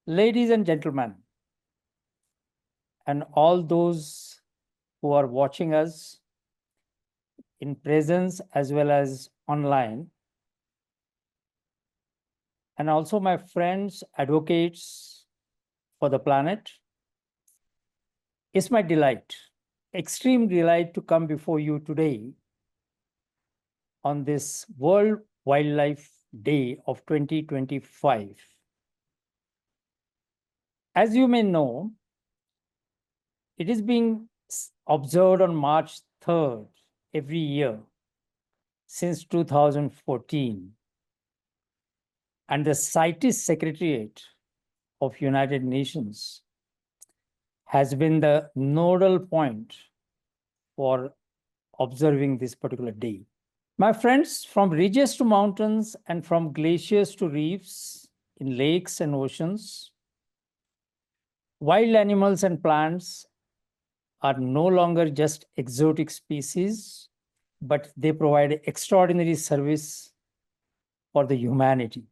Ladies and gentlemen, and all those who are watching us in presence as well as online, and also my friends, advocates for the planet, it's my delight, extreme delight to come before you today on this World Wildlife Day of 2025. As you may know, it is being observed on March 3rd every year since 2014. And the CITES Secretariat of United Nations has been the nodal point for observing this particular day. My friends, from ridges to mountains and from glaciers to reefs in lakes and oceans, wild animals and plants are no longer just exotic species, but they provide extraordinary service for the humanity.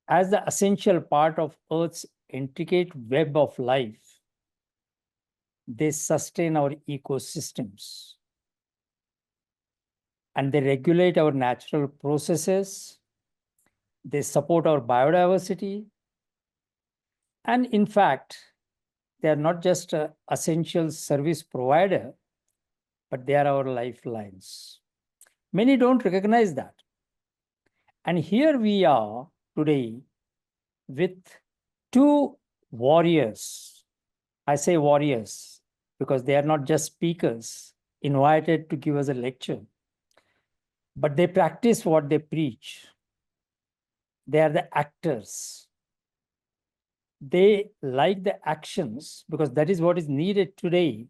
As the essential part of Earth's intricate web of life, they sustain our ecosystems and they regulate our natural processes. They support our biodiversity. And in fact, they are not just an essential service provider, but they are our lifelines. Many don't recognize that. And here we are today with two warriors. I say warriors because they are not just speakers invited to give us a lecture, but they practice what they preach. They are the actors. They like the actions because that is what is needed today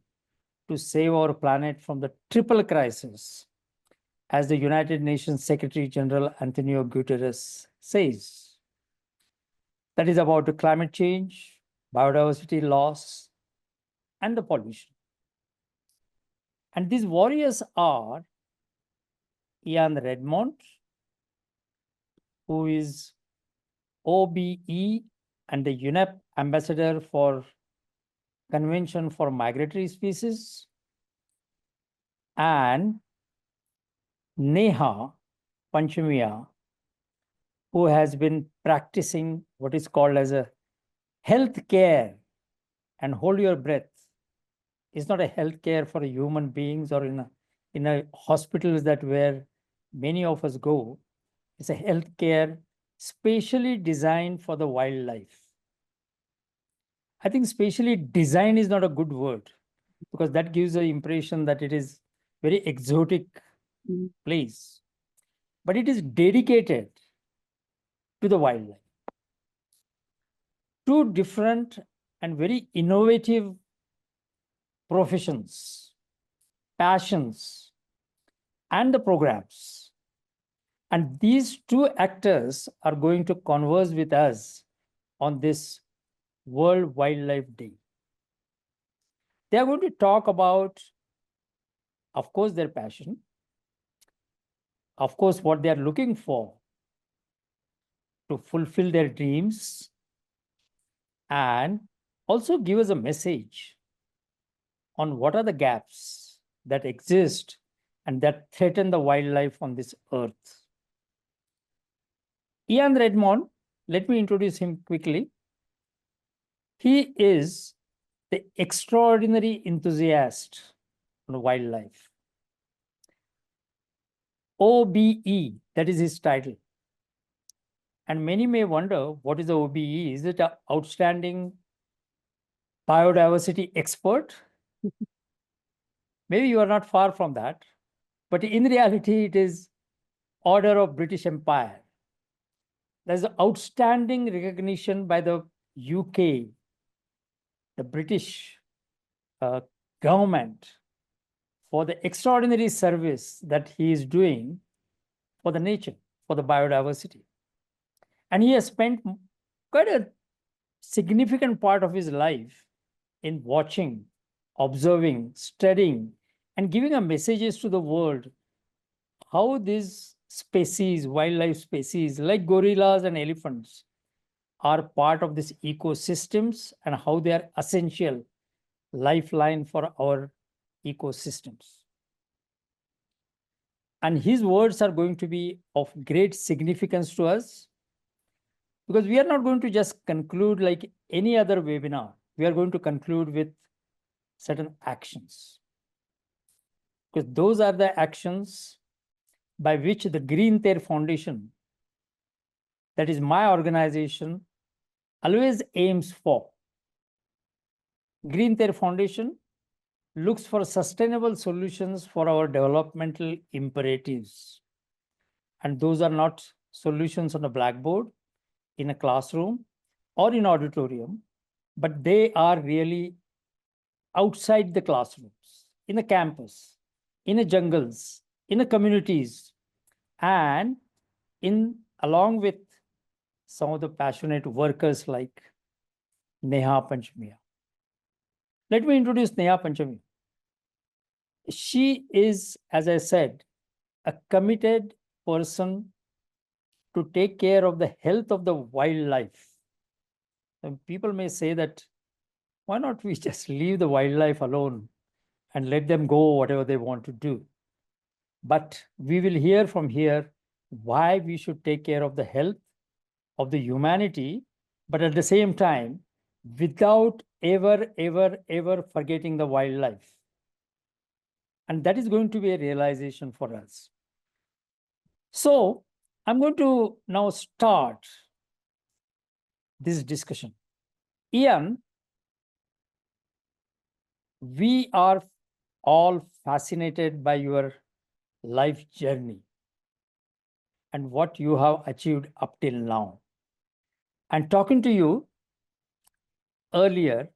to save our planet from the triple crisis, as the United Nations Secretary General Antonio Guterres says. That is about the climate change, biodiversity loss, and the pollution. And these warriors are Ian Redmond, who is OBE and the UNEP ambassador for Convention for Migratory Species, and Neha Panchamiya, who has been practicing what is called as a health care. And hold your breath. It's not a health care for human beings or in a hospitals that where many of us go. It's a health care specially designed for the wildlife. I think specially designed is not a good word because that gives the impression that it is very exotic place, but it is dedicated to the wildlife. Two different and very innovative professions, passions, and the programs. And these two actors are going to converse with us on this World Wildlife Day. They are going to talk about, of course, their passion, of course, what they are looking for to fulfill their dreams, and also give us a message on what are the gaps that exist and that threaten the wildlife on this earth. Ian Redmond, let me introduce him quickly. He is the extraordinary enthusiast on wildlife. OBE, that is his title. And many may wonder, what is the OBE? Is it an outstanding biodiversity expert? Maybe you are not far from that. But in reality, it is Order of British Empire. There's an outstanding recognition by the UK, the British government, for the extraordinary service that he is doing for the nature, for the biodiversity. And he has spent quite a significant part of his life in watching, observing, studying, and giving a messages to the world how these species, wildlife species like gorillas and elephants, are part of these ecosystems and how they are essential lifeline for our ecosystems. And his words are going to be of great significance to us, because we are not going to just conclude like any other webinar. We are going to conclude with certain actions, because those are the actions by which the Green There Foundation, that is my organization, always aims for. Green There Foundation looks for sustainable solutions for our developmental imperatives. And those are not solutions on a blackboard, in a classroom, or in auditorium, but they are really outside the classrooms, in the campus, in the jungles, in the communities, and along with some of the passionate workers like Neha Panchamiya. Let me introduce Neha Panchamiya. She is, as I said, a committed person to take care of the health of the wildlife. And people may say that, why not we just leave the wildlife alone and let them go whatever they want to do? But we will hear from here why we should take care of the health of the humanity, but at the same time, without ever forgetting the wildlife. And that is going to be a realization for us. So I'm going to now start this discussion. Ian, we are all fascinated by your life journey and what you have achieved up till now. And talking to you earlier,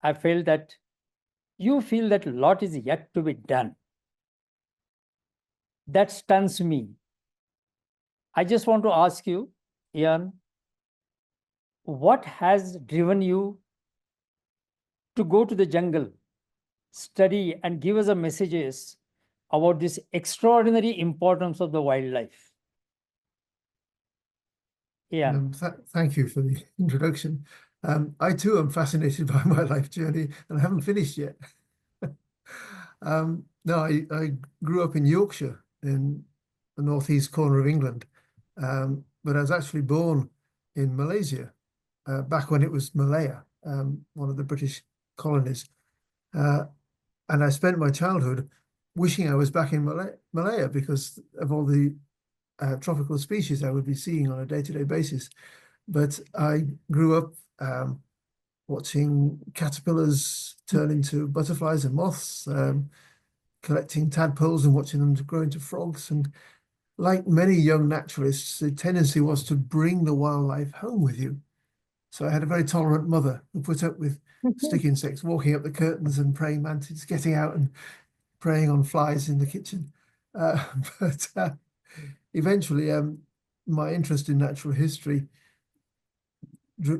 I felt that you feel that a lot is yet to be done. That stuns me. I just want to ask you, Ian, what has driven you to go to the jungle, study, and give us a messages about this extraordinary importance of the wildlife? Yeah. Thank you for the introduction. I too am fascinated by my life journey, and I haven't finished yet. No, I grew up in Yorkshire, in the northeast corner of England, but I was actually born in Malaysia, back when it was Malaya, one of the British colonies. And I spent my childhood wishing I was back in Malaya because of all the tropical species I would be seeing on a day-to-day basis. But I grew up watching caterpillars turn into butterflies and moths, collecting tadpoles and watching them grow into frogs. And like many young naturalists, the tendency was to bring the wildlife home with you. So I had a very tolerant mother who put up with stick insects walking up the curtains and praying mantids getting out and preying on flies in the kitchen. But eventually, my interest in natural history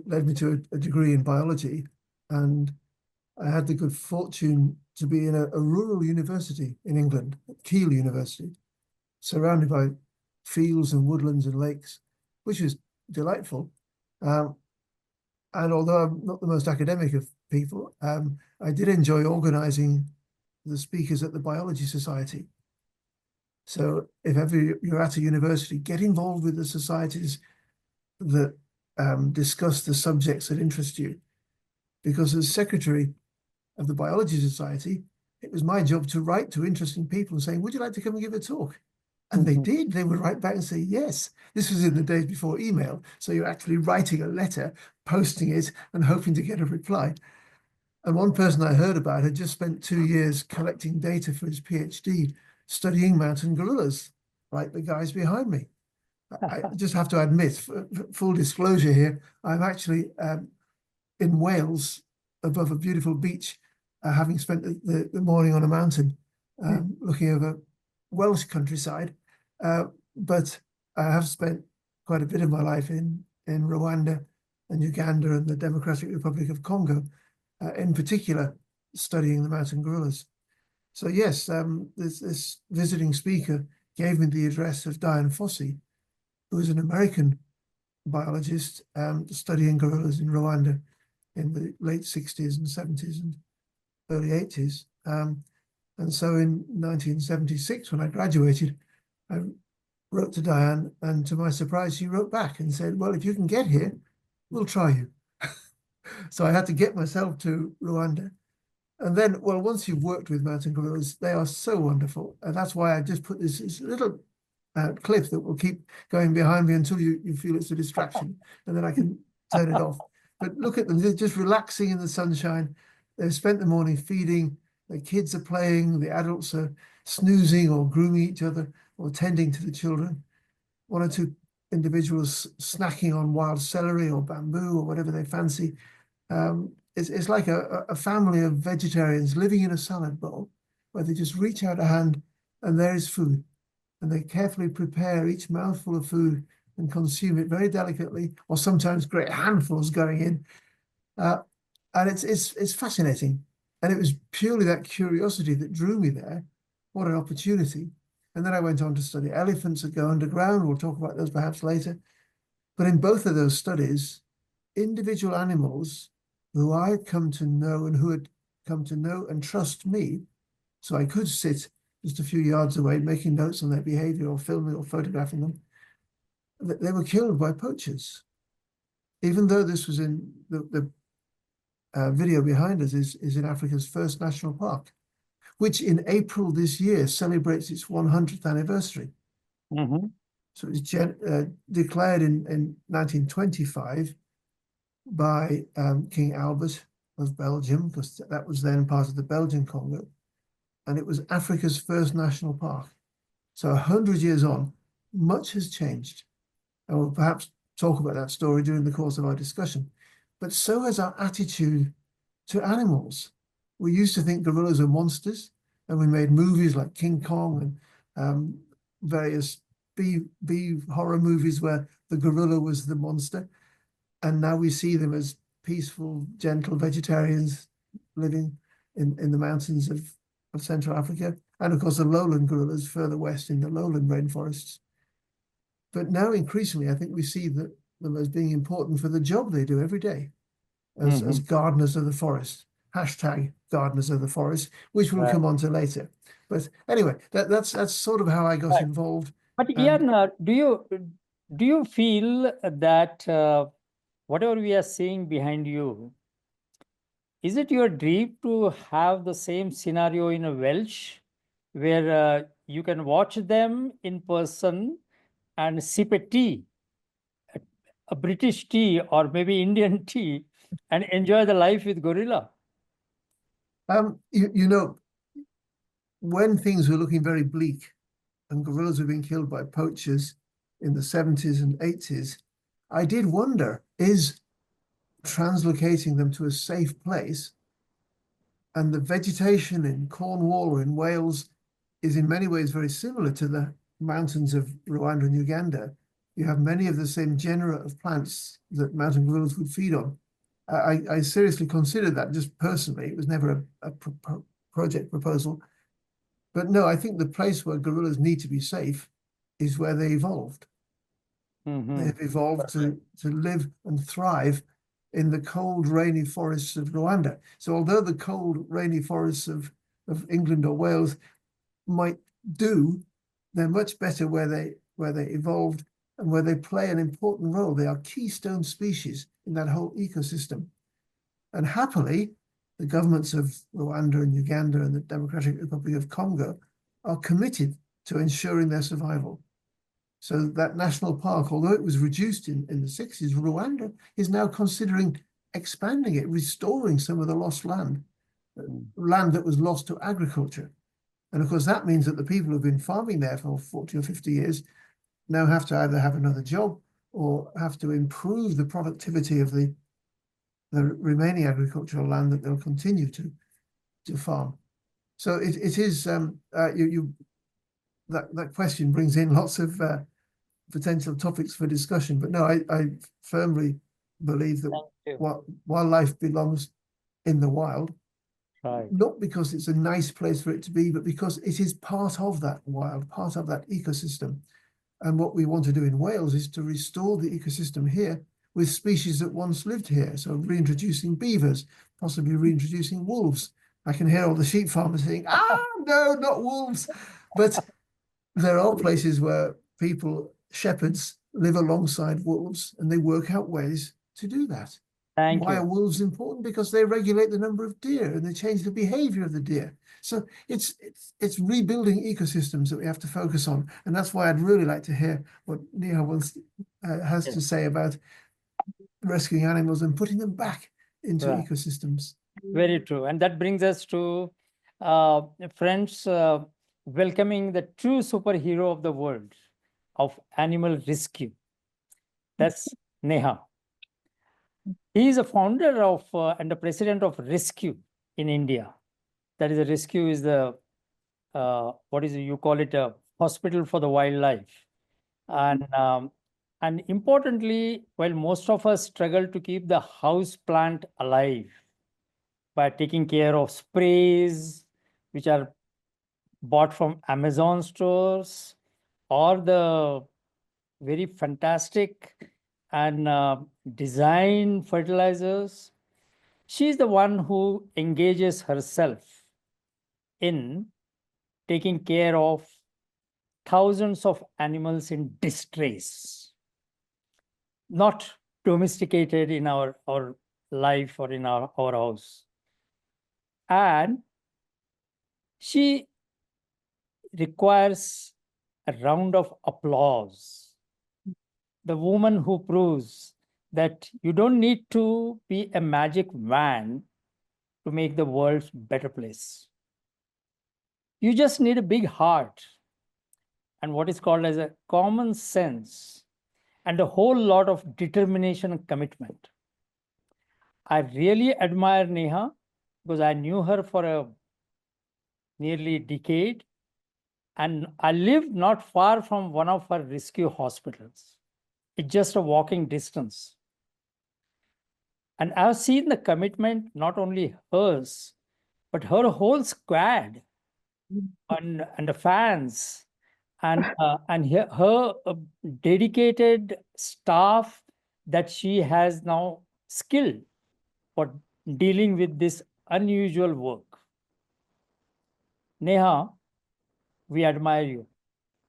led me to a degree in biology, and I had the good fortune to be in a rural university in England, Keele University, surrounded by fields and woodlands and lakes, which was delightful. And although I'm not the most academic of people, I did enjoy organizing the speakers at the Biology Society. So if ever you're at a university, get involved with the societies that discuss the subjects that interest you. Because as secretary of the Biology Society, it was my job to write to interesting people and saying, would you like to come and give a talk? And they did. They would write back and say, yes. This was in the days before email. So you're actually writing a letter, posting it, and hoping to get a reply. And one person I heard about had just spent 2 years collecting data for his PhD, studying mountain gorillas, like the guys behind me. I just have to admit, full disclosure here, I'm actually in Wales, above a beautiful beach, having spent the morning on a mountain, looking over Welsh countryside. But I have spent quite a bit of my life in Rwanda and Uganda and the Democratic Republic of Congo, in particular, studying the mountain gorillas. So yes, this visiting speaker gave me the address of Diane Fossey, who is an American biologist studying gorillas in Rwanda in the late 60s and 70s and early 80s. And so in 1976, when I graduated, I wrote to Diane, and to my surprise, she wrote back and said, well, if you can get here, we'll try you. So I had to get myself to Rwanda. And then, well, once you've worked with mountain gorillas, they are so wonderful. And that's why I just put this little clip that will keep going behind me until you feel it's a distraction, and then I can turn it off. But look at them, they're just relaxing in the sunshine. They've spent the morning feeding, the kids are playing, the adults are snoozing or grooming each other or tending to the children. One or two individuals snacking on wild celery or bamboo or whatever they fancy. It's like a family of vegetarians living in a salad bowl where they just reach out a hand and there is food. And they carefully prepare each mouthful of food and consume it very delicately, or sometimes great handfuls going in. And it's fascinating. And it was purely that curiosity that drew me there. What an opportunity. And then I went on to study elephants that go underground. We'll talk about those perhaps later. But in both of those studies, individual animals who I had come to know and who had come to know and trust me, so I could sit just a few yards away making notes on their behavior or filming or photographing them, they were killed by poachers. Even though this was in the video behind us is in Africa's first national park, which in April this year celebrates its 100th anniversary. Mm-hmm. So it was declared in 1925 by King Albert of Belgium, because that was then part of the Belgian Congo. And it was Africa's first national park. So 100 years on, much has changed. And we'll perhaps talk about that story during the course of our discussion. But so has our attitude to animals. We used to think gorillas are monsters, and we made movies like King Kong and various B horror movies where the gorilla was the monster. And now we see them as peaceful, gentle vegetarians living in the mountains of Central Africa, and of course the lowland gorillas further west in the lowland rainforests. But now increasingly, I think we see them as being important for the job they do every day as gardeners of the forest. Hashtag gardeners of the forest, which we'll come on to later. But anyway, that's sort of how I got involved. But Ian, do you feel that whatever we are seeing behind you, is it your dream to have the same scenario in a Welsh, where you can watch them in person and sip a tea, a British tea or maybe Indian tea, and enjoy the life with gorilla? You know, when things were looking very bleak and gorillas were being killed by poachers in the 70s and 80s, I did wonder, is translocating them to a safe place, and the vegetation in Cornwall or in Wales is in many ways very similar to the mountains of Rwanda and Uganda. You have many of the same genera of plants that mountain gorillas would feed on. I seriously considered that just personally. It was never a project proposal. But no, I think the place where gorillas need to be safe is where they evolved. They have evolved to live and thrive in the cold, rainy forests of Rwanda. So although the cold, rainy forests of England or Wales might do, they're much better where they evolved and where they play an important role. They are keystone species in that whole ecosystem. And happily, the governments of Rwanda and Uganda and the Democratic Republic of Congo are committed to ensuring their survival. So that national park, although it was reduced in the 60s, Rwanda is now considering expanding it, restoring some of the lost land that was lost to agriculture. And of course, that means that the people who've been farming there for 40 or 50 years now have to either have another job or have to improve the productivity of the remaining agricultural land that they'll continue to farm. So it is that question brings in lots of potential topics for discussion. But no, I firmly believe that wildlife belongs in the wild, not because it's a nice place for it to be, but because it is part of that wild, part of that ecosystem. And what we want to do in Wales is to restore the ecosystem here with species that once lived here. So reintroducing beavers, possibly reintroducing wolves. I can hear all the sheep farmers saying, no, not wolves. But there are places where people, shepherds, live alongside wolves and they work out ways to do that. Thank Why you. are wolves important? Because they regulate the number of deer and they change the behavior of the deer. So it's rebuilding ecosystems that we have to focus on. And that's why I'd really like to hear what Neha has to say about rescuing animals and putting them back into Right. ecosystems. Very true. And that brings us to friends welcoming the true superhero of the world of animal rescue. That's Neha. He is a founder of and the president of Rescue in India. That is, a rescue is the what is it, you call it, a hospital for the wildlife. And importantly, while most of us struggle to keep the house plant alive by taking care of sprays which are bought from Amazon stores, or the very fantastic and design fertilizers, she's the one who engages herself in taking care of thousands of animals in distress, not domesticated in our life or in our house. And she requires a round of applause. The woman who proves that you don't need to be a magic wand to make the world a better place. You just need a big heart and what is called as a common sense and a whole lot of determination and commitment. I really admire Neha because I knew her for a nearly decade, and I lived not far from one of her rescue hospitals. It's just a walking distance. And I've seen the commitment, not only hers, but her whole squad and the fans and her dedicated staff that she has now skill for dealing with this unusual work. Neha, we admire you.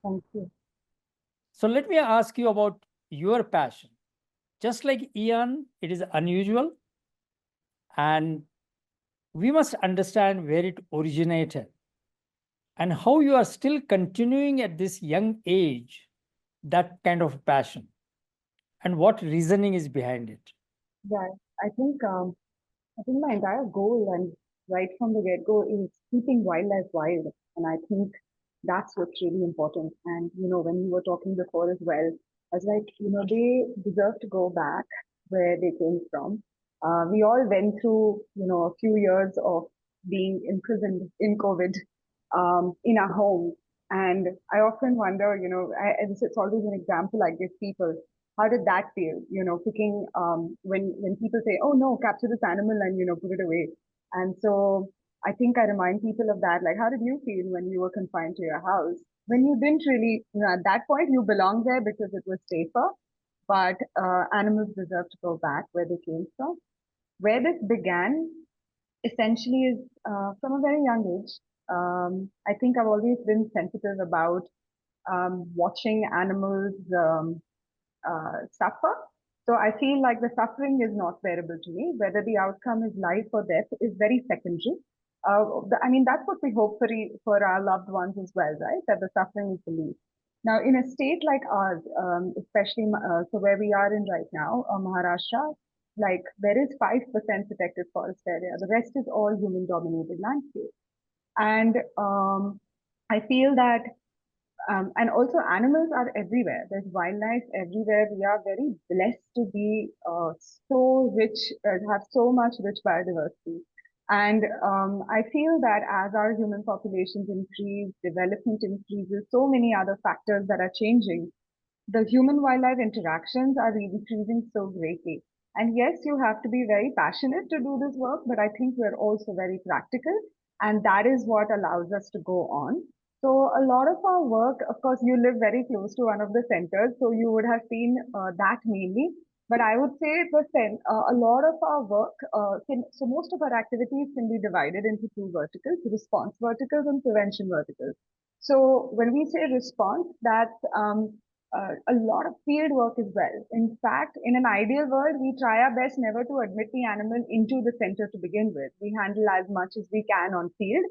Thank you. So let me ask you about your passion. Just like Ian, it is unusual, and we must understand where it originated and how you are still continuing at this young age that kind of passion and what reasoning is behind it. Right. I think my entire goal and right from the get-go is keeping wildlife wild. And I think that's what's really important. And, when you were talking before as well, I was like, they deserve to go back where they came from. We all went through, a few years of being imprisoned in COVID, in our homes. And I often wonder, it's always an example I give people. How did that feel? Picking when people say, "Oh no, capture this animal and put it away." And so I think I remind people of that. Like, how did you feel when you were confined to your house? When you didn't really, at that point, you belonged there because it was safer. But animals deserve to go back where they came from. Where this began essentially is from a very young age. I think I've always been sensitive about watching animals suffer. So I feel like the suffering is not bearable to me. Whether the outcome is life or death is very secondary. I mean, that's what we hope for our loved ones as well, right? That the suffering is the least. Now, in a state like ours, especially so where we are in right now, Maharashtra, like there is 5% protected forest area. The rest is all human-dominated landscape. And I feel that and also animals are everywhere. There's wildlife everywhere. We are very blessed to be so rich, have so much rich biodiversity. And I feel that as our human populations increase, development increases, so many other factors that are changing, the human wildlife interactions are increasing so greatly. And yes, you have to be very passionate to do this work, but I think we're also very practical. And that is what allows us to go on. So a lot of our work, of course, you live very close to one of the centers, so you would have seen that mainly. But I would say a lot of our work, so most of our activities can be divided into two verticals: response verticals and prevention verticals. So when we say response, that's a lot of field work as well. In fact, in an ideal world, we try our best never to admit the animal into the center to begin with. We handle as much as we can on field,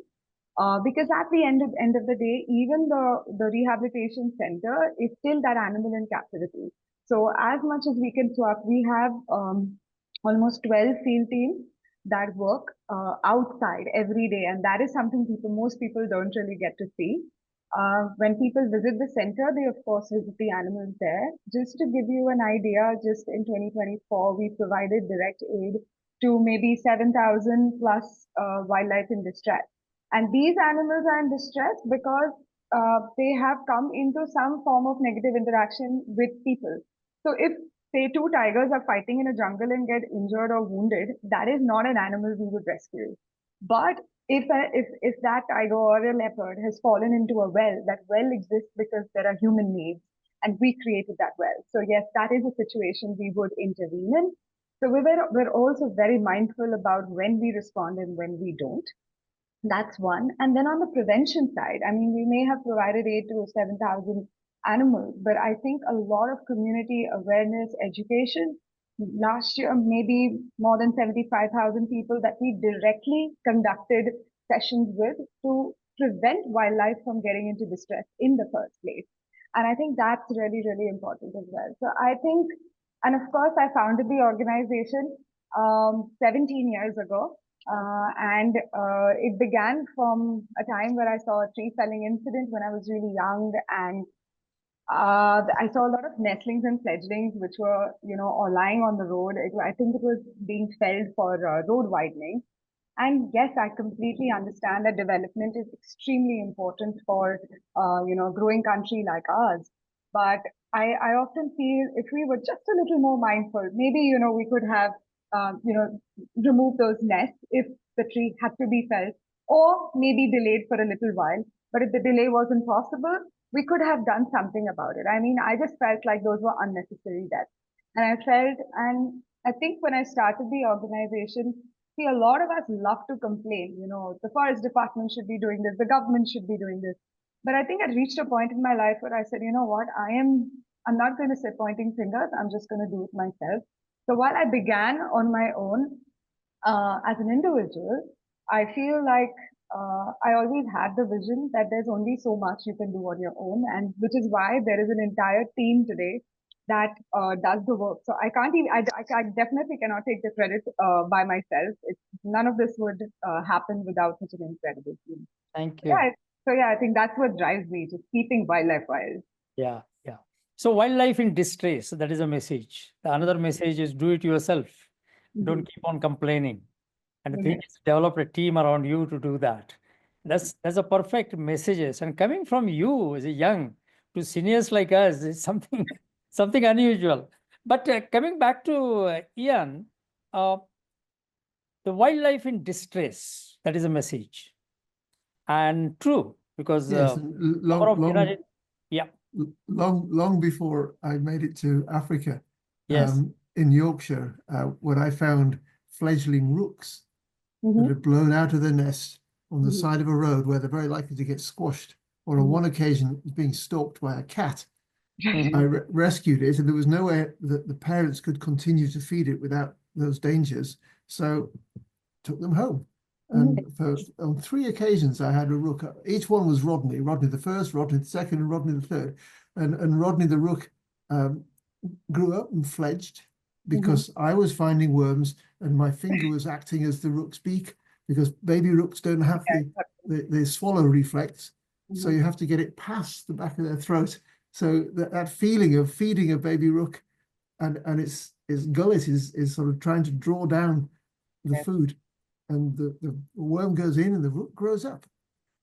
because at the end of the day, even the rehabilitation center is still that animal in captivity. So as much as we can swap, we have almost 12 field teams that work outside every day, and that is something most people don't really get to see. When people visit the center, they of course visit the animals there. Just to give you an idea, just in 2024, we provided direct aid to maybe 7,000 plus wildlife in distress. And these animals are in distress because they have come into some form of negative interaction with people. So if, say, two tigers are fighting in a jungle and get injured or wounded, that is not an animal we would rescue. But if that tiger or a leopard has fallen into a well, that well exists because there are human needs, and we created that well. So yes, that is a situation we would intervene in. So we're also very mindful about when we respond and when we don't. That's one. And then on the prevention side, I mean, we may have provided aid to 7,000 animals, but I think a lot of community awareness, education, last year, maybe more than 75,000 people that we directly conducted sessions with to prevent wildlife from getting into distress in the first place. And I think that's really, really important as well. So I think, and of course, I founded the organization 17 years ago. And it began from a time where I saw a tree felling incident when I was really young, and I saw a lot of nestlings and fledglings which were, all lying on the road. I think it was being felled for road widening. And yes, I completely understand that development is extremely important for, a growing country like ours. But I often feel if we were just a little more mindful, maybe, we could have, removed those nests if the tree had to be felled, or maybe delayed for a little while. But if the delay wasn't possible, we could have done something about it. I mean, I just felt like those were unnecessary deaths. And I think when I started the organization, see, a lot of us love to complain, the forest department should be doing this, the government should be doing this. But I think I reached a point in my life where I said, you know what, I'm not going to say pointing fingers, I'm just going to do it myself. So while I began on my own, as an individual, I feel like I always had the vision that there's only so much you can do on your own, and which is why there is an entire team today that does the work. So I can't even, I definitely cannot take the credit by myself. None of this would happen without such an incredible team. Thank you. I think that's what drives me, just keeping wildlife wild. Yeah. So wildlife in distress, that is a message. The another message is do it yourself. Don't keep on complaining. And the thing is, develop a team around you to do that. That's a perfect messages. And coming from you as a young to seniors like us is something unusual. But coming back to Ian, the wildlife in distress, that is a message. And true, because Yes, long before I made it to Africa, yes, in Yorkshire, when I found fledgling rooks that had blown out of their nest on the side of a road where they're very likely to get squashed, or on one occasion it was being stalked by a cat. I rescued it, and there was no way that the parents could continue to feed it without those dangers, so took them home. And on 3 occasions, I had a rook. Each one was Rodney the first, Rodney the second, and Rodney the third. And Rodney the rook grew up and fledged because I was finding worms, and my finger was acting as the rook's beak, because baby rooks don't have the swallow reflex. So you have to get it past the back of their throat. So that feeling of feeding a baby rook and its gullet is sort of trying to draw down the food. And the worm goes in and the rook grows up.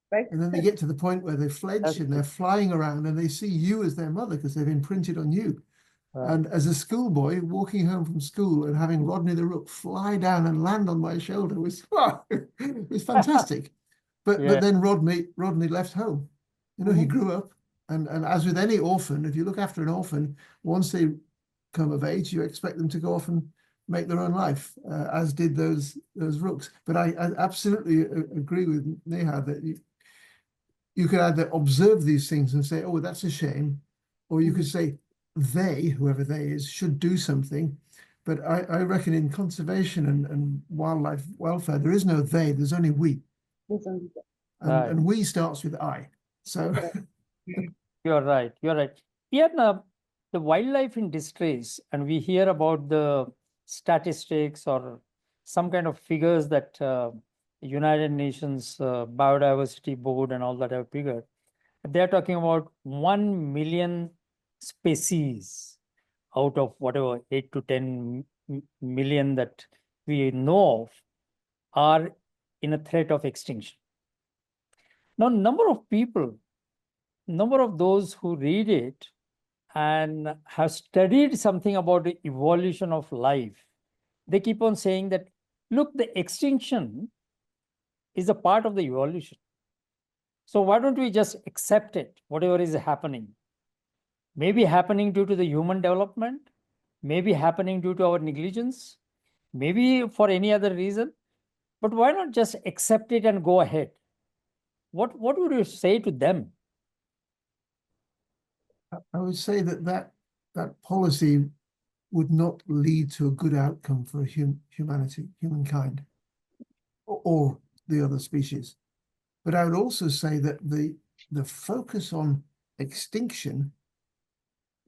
Right. And then they get to the point where they fledge and they're flying around and they see you as their mother because they've imprinted on you. Right. And as a schoolboy walking home from school and having Rodney the rook fly down and land on my shoulder was, it was fantastic. But then Rodney left home. You know, he grew up, and as with any orphan, if you look after an orphan, once they come of age, you expect them to go off and make their own life, as did those rooks. But I absolutely agree with Neha that you could either observe these things and say, oh, that's a shame, or you could say they, whoever they is, should do something. But I reckon in conservation and wildlife welfare, there is no they, there's only we. There's only Right. And we starts with I. So You're right. You're right. Here, the wildlife in distress, and we hear about the statistics or some kind of figures that United Nations Biodiversity Board and all that have figured. They're talking about 1 million species out of whatever 8 to 10 million that we know of are in a threat of extinction. Now, number of those who read it and have studied something about the evolution of life, they keep on saying that, look, the extinction is a part of the evolution. So why don't we just accept it, whatever is happening? Maybe happening due to the human development, maybe happening due to our negligence, maybe for any other reason, but why not just accept it and go ahead? What would you say to them? I would say that policy would not lead to a good outcome for humankind, or the other species. But I would also say that the focus on extinction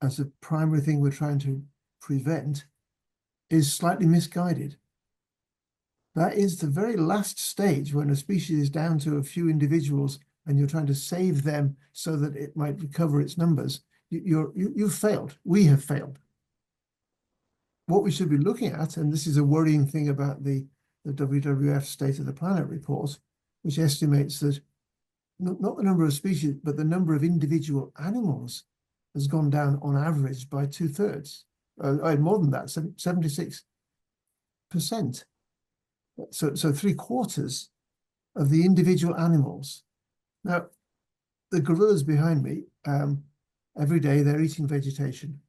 as a primary thing we're trying to prevent is slightly misguided. That is the very last stage when a species is down to a few individuals and you're trying to save them so that it might recover its numbers. You've failed. We have failed. What we should be looking at, and this is a worrying thing about the WWF State of the Planet report, which estimates that not the number of species, but the number of individual animals has gone down on average by 2/3. More than that, 76%. So 3/4 of the individual animals. Now, the gorillas behind me, every day they're eating vegetation,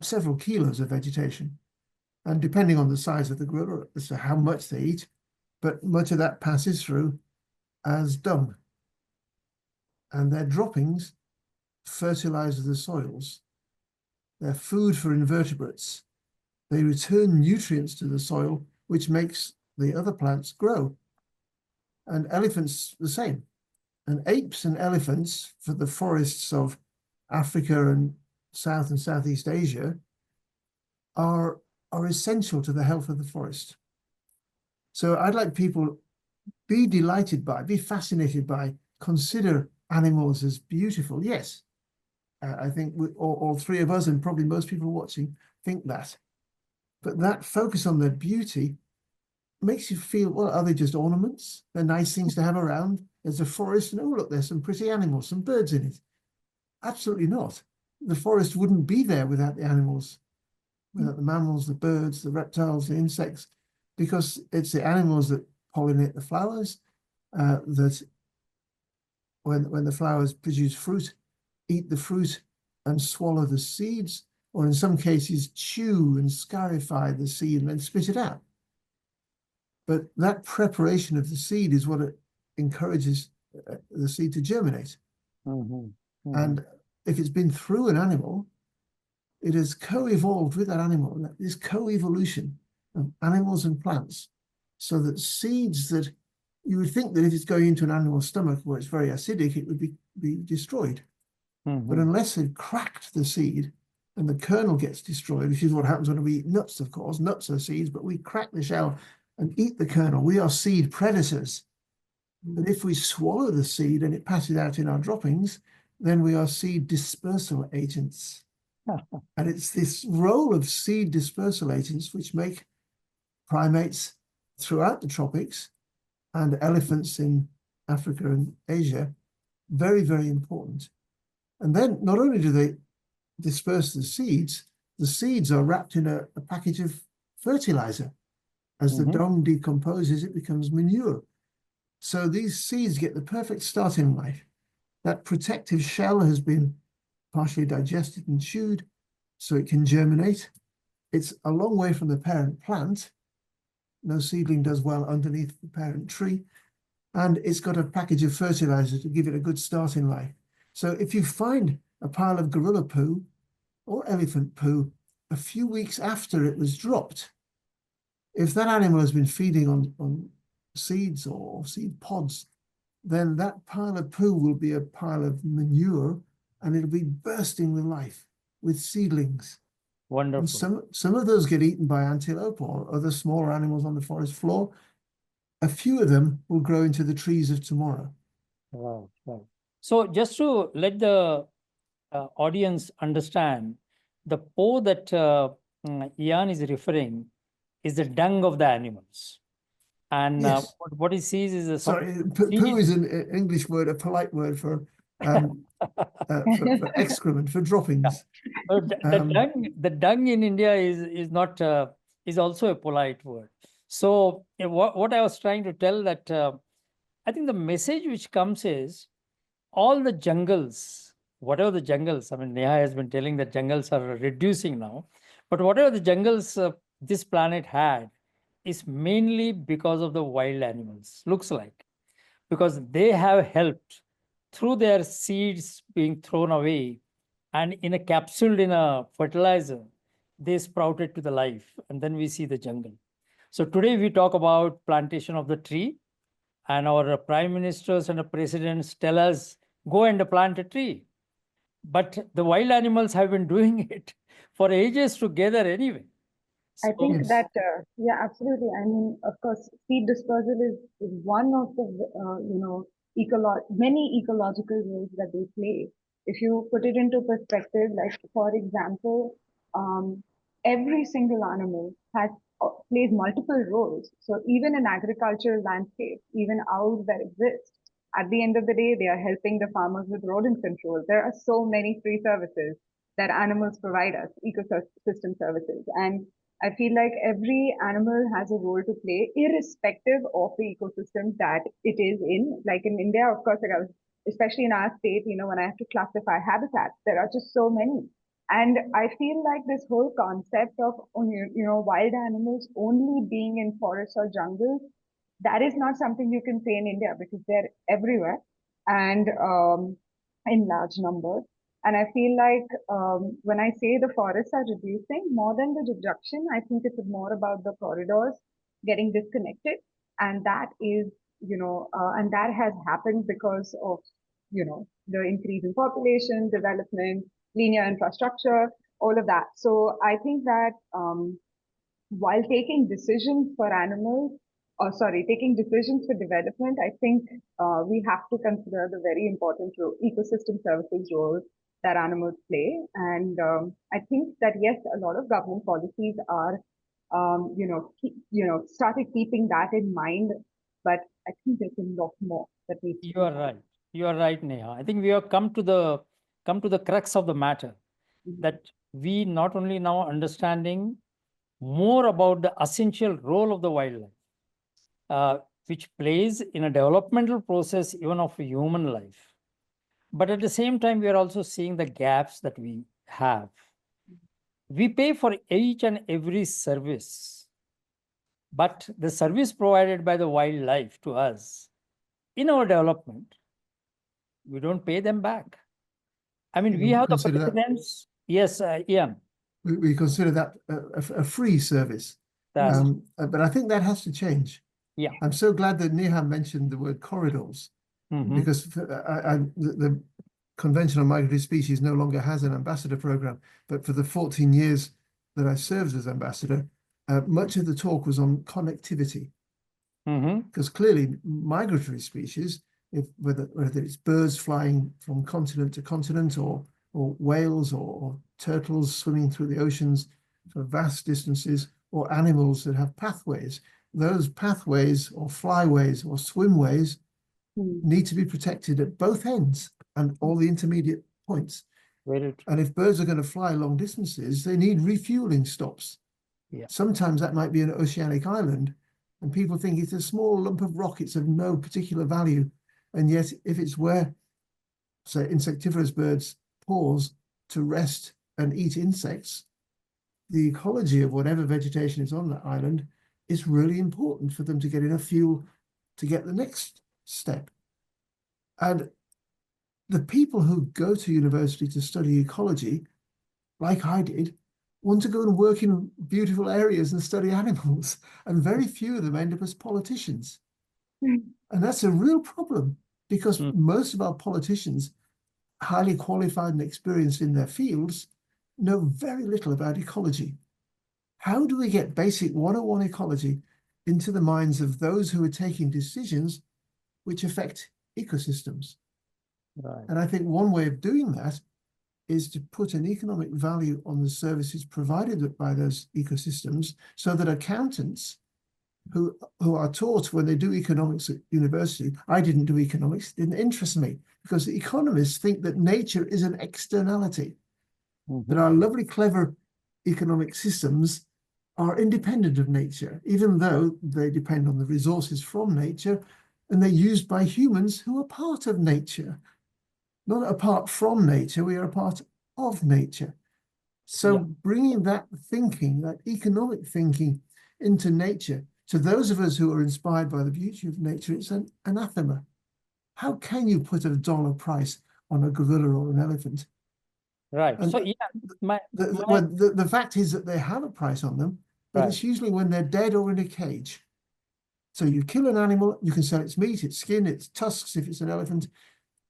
several kilos of vegetation. And depending on the size of the gorilla as to how much they eat, but much of that passes through as dung. And their droppings fertilize the soils. They're food for invertebrates. They return nutrients to the soil, which makes the other plants grow. And elephants the same. And apes and elephants for the forests of Africa and South and Southeast Asia are essential to the health of the forest. So I'd like people be delighted by, be fascinated by, consider animals as beautiful. Yes, I think all three of us and probably most people watching think that. But that focus on their beauty makes you feel, well, are they just ornaments? They're nice things to have around. There's a forest and oh, look, there's some pretty animals, some birds in it. Absolutely not. The forest wouldn't be there without the animals, without the mammals, the birds, the reptiles, the insects, because it's the animals that pollinate the flowers, that when the flowers produce fruit, eat the fruit and swallow the seeds, or in some cases chew and scarify the seed and then spit it out. But that preparation of the seed is what it encourages the seed to germinate. And if it's been through an animal, it has co-evolved with that animal, this co-evolution of animals and plants, so that seeds that you would think that if it's going into an animal's stomach where it's very acidic, it would be destroyed. But unless they've cracked the seed and the kernel gets destroyed, which is what happens when we eat nuts, of course, nuts are seeds, but we crack the shell and eat the kernel. We are seed predators. But if we swallow the seed and it passes out in our droppings, then we are seed dispersal agents. And it's this role of seed dispersal agents which make primates throughout the tropics and elephants in Africa and Asia very, very important. And then not only do they disperse the seeds are wrapped in a package of fertilizer. As the dung decomposes, it becomes manure. So these seeds get the perfect start in life. that protective shell has been partially digested and chewed so it can germinate. It's a long way from the parent plant. No seedling does well underneath the parent tree. And it's got a package of fertilizer to give it a good start in life. So if you find a pile of gorilla poo or elephant poo a few weeks after it was dropped, if that animal has been feeding on seeds or seed pods, then that pile of poo will be a pile of manure and it'll be bursting with life, with seedlings. Wonderful. And some of those get eaten by antelope or other smaller animals on the forest floor. A few of them will grow into the trees of tomorrow. Wow, wow. So just to let the audience understand, the poo that Ian is referring is the dung of the animals. And Yes. what he sees is a Sorry, poo is an English word, a polite word for excrement, for droppings. The dung in India is not is also a polite word. So what I was trying to tell that I think the message which comes is all the jungles, whatever the jungles, I mean, Neha has been telling that jungles are reducing now, but whatever the jungles this planet had is mainly because of the wild animals, looks like, because they have helped through their seeds being thrown away and in a capsule in a fertilizer, they sprouted to the life, and then we see the jungle. So today we talk about plantation of the tree, and our prime ministers and the presidents tell us, go and plant a tree. But the wild animals have been doing it for ages together anyway. I So, think Yes. that, yeah, absolutely. I mean, of course, seed dispersal is one of the, many ecological roles that they play. If you put it into perspective, like, for example, um, every single animal plays multiple roles. So even in agricultural landscape, even owls that exist, at the end of the day, they are helping the farmers with rodent control. There are so many free services that animals provide us, ecosystem services. And I feel like every animal has a role to play, irrespective of the ecosystem that it is in. Like in India, of course, especially in our state, when I have to classify habitats, there are just so many. And I feel like this whole concept of, wild animals only being in forests or jungles, that is not something you can say in India because they're everywhere and in large numbers. And I feel like when I say the forests are reducing, more than the reduction, I think it's more about the corridors getting disconnected. And that is, and that has happened because of, the increase in population, development, linear infrastructure, all of that. So I think that while taking decisions for animals, taking decisions for development, I think we have to consider the very important ecosystem services role that animals play. And I think that yes, a lot of government policies are, started keeping that in mind. But I think there's a lot more that needs to be you are done. right. You are right, Neha. I think we have come to the crux of the matter, that we not only now understanding more about the essential role of the wildlife, which plays in a developmental process even of a human life. But at the same time, we are also seeing the gaps that we have. We pay for each and every service, but the service provided by the wildlife to us in our development, we don't pay them back. I mean, we have the Consider that. presidents. Yes, Ian. We consider that a free service. That's But I think that has to change. yeah. I'm so glad that Neha mentioned the word corridors, because the Convention on Migratory Species no longer has an ambassador program, but for the 14 years that I served as ambassador, much of the talk was on connectivity. Because clearly migratory species, whether it's birds flying from continent to continent or whales or turtles swimming through the oceans for vast distances, or animals that have pathways, those pathways or flyways or swimways need to be protected at both ends and all the intermediate points. And if birds are going to fly long distances, they need refueling stops. Yeah. Sometimes that might be an oceanic island, and people think it's a small lump of rock, it's of no particular value. And yet, if it's where say, insectivorous birds pause to rest and eat insects, the ecology of whatever vegetation is on that island is really important for them to get enough fuel to get the next step. And the people who go to university to study ecology, like I did, want to go and work in beautiful areas and study animals, and very few of them end up as politicians. And that's a real problem, because most of our politicians, highly qualified and experienced in their fields, know very little about ecology. How do we get basic 101 ecology into the minds of those who are taking decisions which affect ecosystems? Right. And I think one way of doing that is to put an economic value on the services provided by those ecosystems, so that accountants who are taught when they do economics at university, I didn't do economics, it didn't interest me, because the economists think that nature is an externality, that our lovely, clever economic systems are independent of nature, even though they depend on the resources from nature, and they're used by humans who are part of nature. Not apart from nature, we are a part of nature. So bringing that thinking, that economic thinking, into nature, to those of us who are inspired by the beauty of nature, it's an anathema. How can you put a dollar price on a gorilla or an elephant? Right. And So the fact is that they have a price on them, but it's usually when they're dead or in a cage. So you kill an animal, you can sell its meat, its skin, its tusks, if it's an elephant.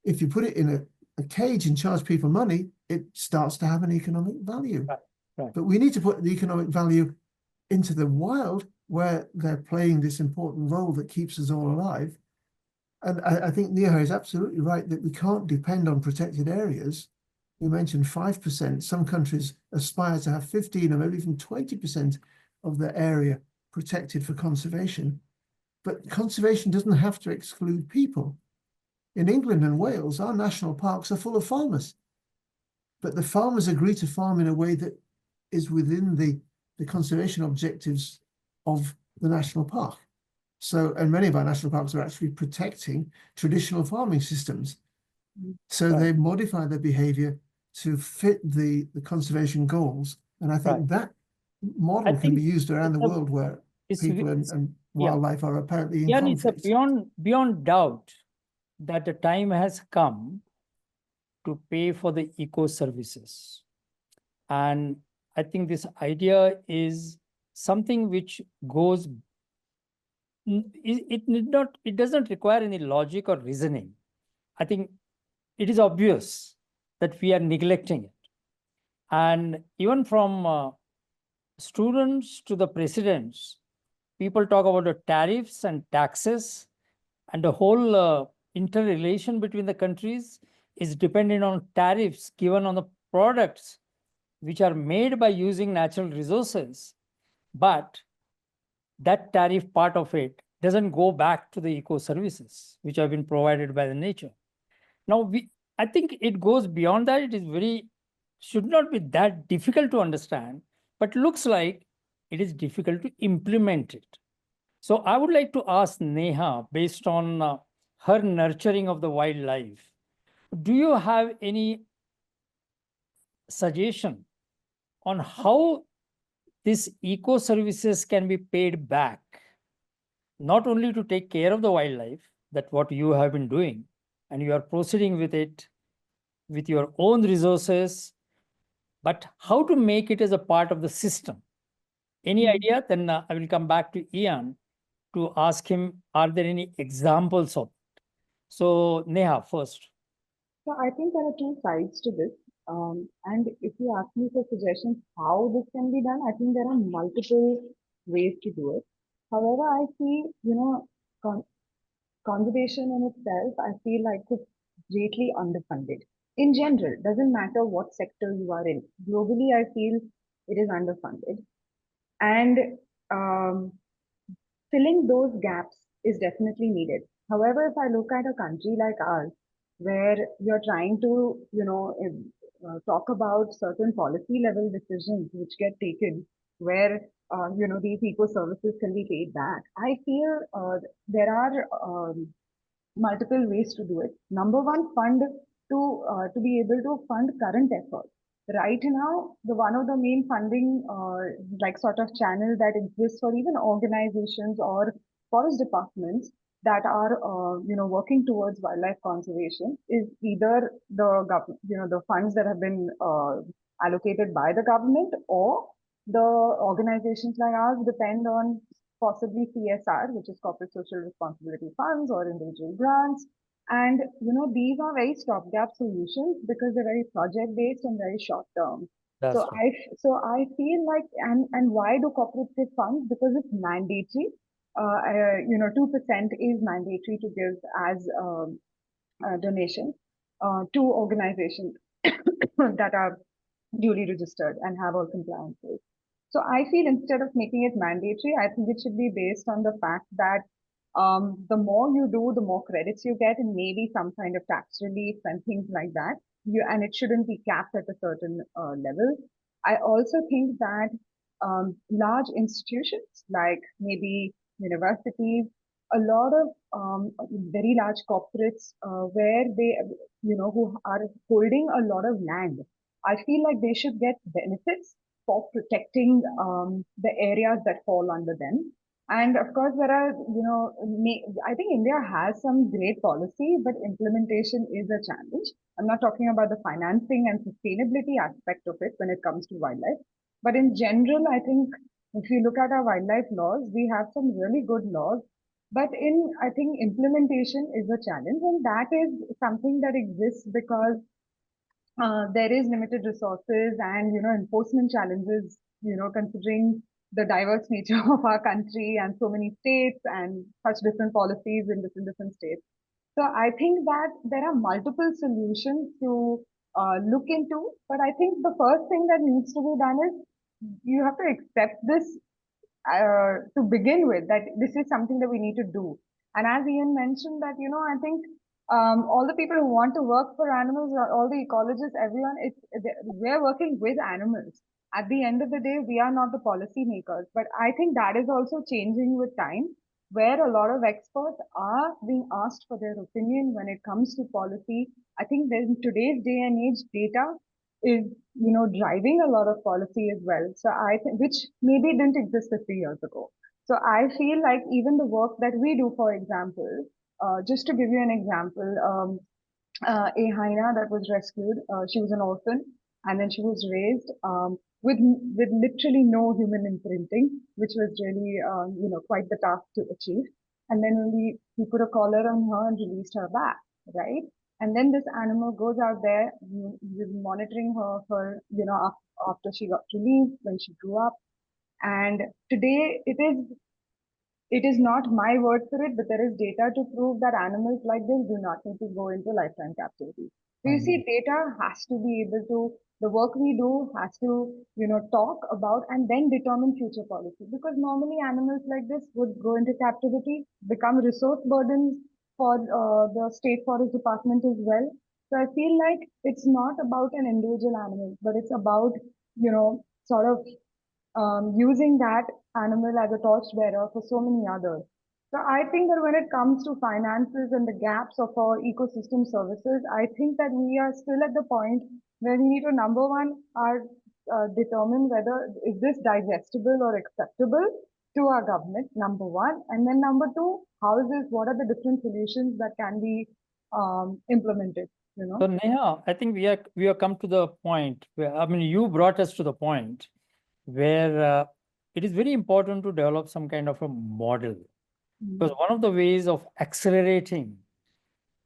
If you put it in a cage and charge people money, it starts to have an economic value. Right. But we need to put the economic value into the wild, where they're playing this important role that keeps us all alive. And I think Neha is absolutely right that we can't depend on protected areas. You mentioned 5%. Some countries aspire to have 15 or maybe even 20% of their area protected for conservation. But conservation doesn't have to exclude people. In England and Wales, our national parks are full of farmers. But the farmers agree to farm in a way that is within the conservation objectives of the national park. So, and many of our national parks are actually protecting traditional farming systems. So they modify their behavior to fit the conservation goals. And I think that model can be used around the world, where people and wildlife are apparently in conflict. It's beyond doubt that the time has come to pay for the eco services. And I think this idea is something which goes, it doesn't require any logic or reasoning. I think it is obvious that we are neglecting it. And even from students to the presidents, people talk about the tariffs and taxes, and the whole interrelation between the countries is dependent on tariffs given on the products which are made by using natural resources. But that tariff part of it doesn't go back to the eco services which have been provided by the nature. Now, I think it goes beyond that. It is should not be that difficult to understand, but looks like it is difficult to implement it. So I would like to ask Neha, based on her nurturing of the wildlife, do you have any suggestion on how these eco services can be paid back, not only to take care of the wildlife, that what you have been doing, and you are proceeding with it with your own resources, but how to make it as a part of the system? Any idea? Then I will come back to Ian to ask him, are there any examples of it? So Neha first. So I think there are two sides to this. And if you ask me for suggestions how this can be done, I think there are multiple ways to do it. However, I see, con conservation in itself, I feel like it's greatly underfunded. In general, doesn't matter what sector you are in. Globally, I feel it is underfunded. And um, filling those gaps is definitely needed. However, if I look at a country like ours, where you're trying to, talk about certain policy level decisions which get taken, where these eco services can be paid back, I feel there are multiple ways to do it. Number one, fund to be able to fund current efforts. Right now, the one of the main funding like sort of channel that exists for even organizations or forest departments that are working towards wildlife conservation is either the government, the funds that have been allocated by the government, or the organizations like ours depend on possibly CSR, which is corporate social responsibility funds, or individual grants. And these are very stopgap solutions because they're very project based and very short term. That's So right. I feel like, and why do corporates give funds? Because it's mandatory. 2% is mandatory to give as donation to organizations that are duly registered and have all compliances. So I feel instead of making it mandatory, I think it should be based on the fact that the more you do, the more credits you get, and maybe some kind of tax relief and things like that. And it shouldn't be capped at a certain level. I also think that large institutions like maybe universities, a lot of very large corporates where they, who are holding a lot of land, I feel like they should get benefits for protecting the areas that fall under them. And of course, there are, I think India has some great policy, but implementation is a challenge. I'm not talking about the financing and sustainability aspect of it when it comes to wildlife. But in general, I think if you look at our wildlife laws, we have some really good laws. But I think implementation is a challenge, and that is something that exists because there is limited resources and enforcement challenges, considering the diverse nature of our country and so many states and such different policies in different states. So I think that there are multiple solutions to look into, but I think the first thing that needs to be done is you have to accept this to begin with, that this is something that we need to do. And as Ian mentioned that, I think all the people who want to work for animals, all the ecologists, everyone, we're working with animals. At the end of the day, we are not the policy makers. But I think that is also changing with time, where a lot of experts are being asked for their opinion when it comes to policy. I think that in today's day and age, data is driving a lot of policy as well. So I think, which maybe didn't exist 50 years ago. So I feel like even the work that we do, for example, just to give you an example, a hyena that was rescued, she was an orphan, and then she was raised with literally no human imprinting, which was really quite the task to achieve. And then we put a collar on her and released her back, right? And then this animal goes out there, monitoring her for after she got released, when she grew up. And today it is not my word for it, but there is data to prove that animals like this do not need to go into lifetime captivity. So you see, data has to be able to, the work we do has to, talk about and then determine future policy. Because normally animals like this would go into captivity, become resource burdens for the state forest department as well. So I feel like it's not about an individual animal, but it's about, sort of using that animal as a torchbearer for so many others. So I think that when it comes to finances and the gaps of our ecosystem services, I think that we are still at the point where we need to, number one, determine whether is this digestible or acceptable to our government, number one. And then number two, what are the different solutions that can be implemented? So Neha, I think we have come to the point where, I mean, you brought us to the point where it is very important to develop some kind of a model. Because one of the ways of accelerating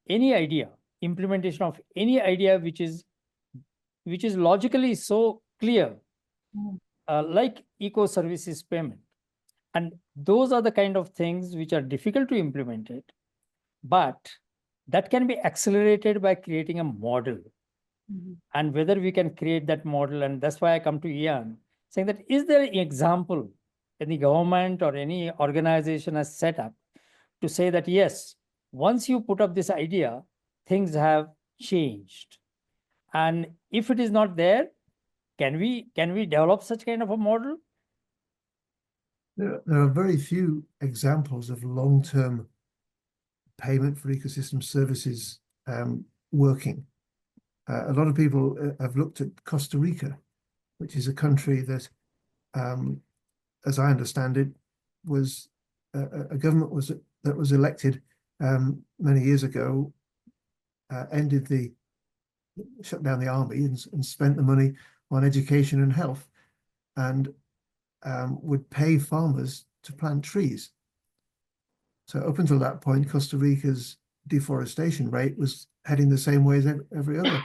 any idea, implementation of any idea which is logically so clear, like eco-services payment. And those are the kind of things which are difficult to implement it, but that can be accelerated by creating a model. And whether we can create that model, and that's why I come to Ian, saying that is there an example any government or any organization has set up to say that, yes, once you put up this idea, things have changed. And if it is not there, can we develop such kind of a model? There are very few examples of long-term payment for ecosystem services working. A lot of people have looked at Costa Rica, which is a country that, as I understand it, was a government that was elected many years ago, shut down the army and spent the money on education and health, and would pay farmers to plant trees. So up until that point, Costa Rica's deforestation rate was heading the same way as every other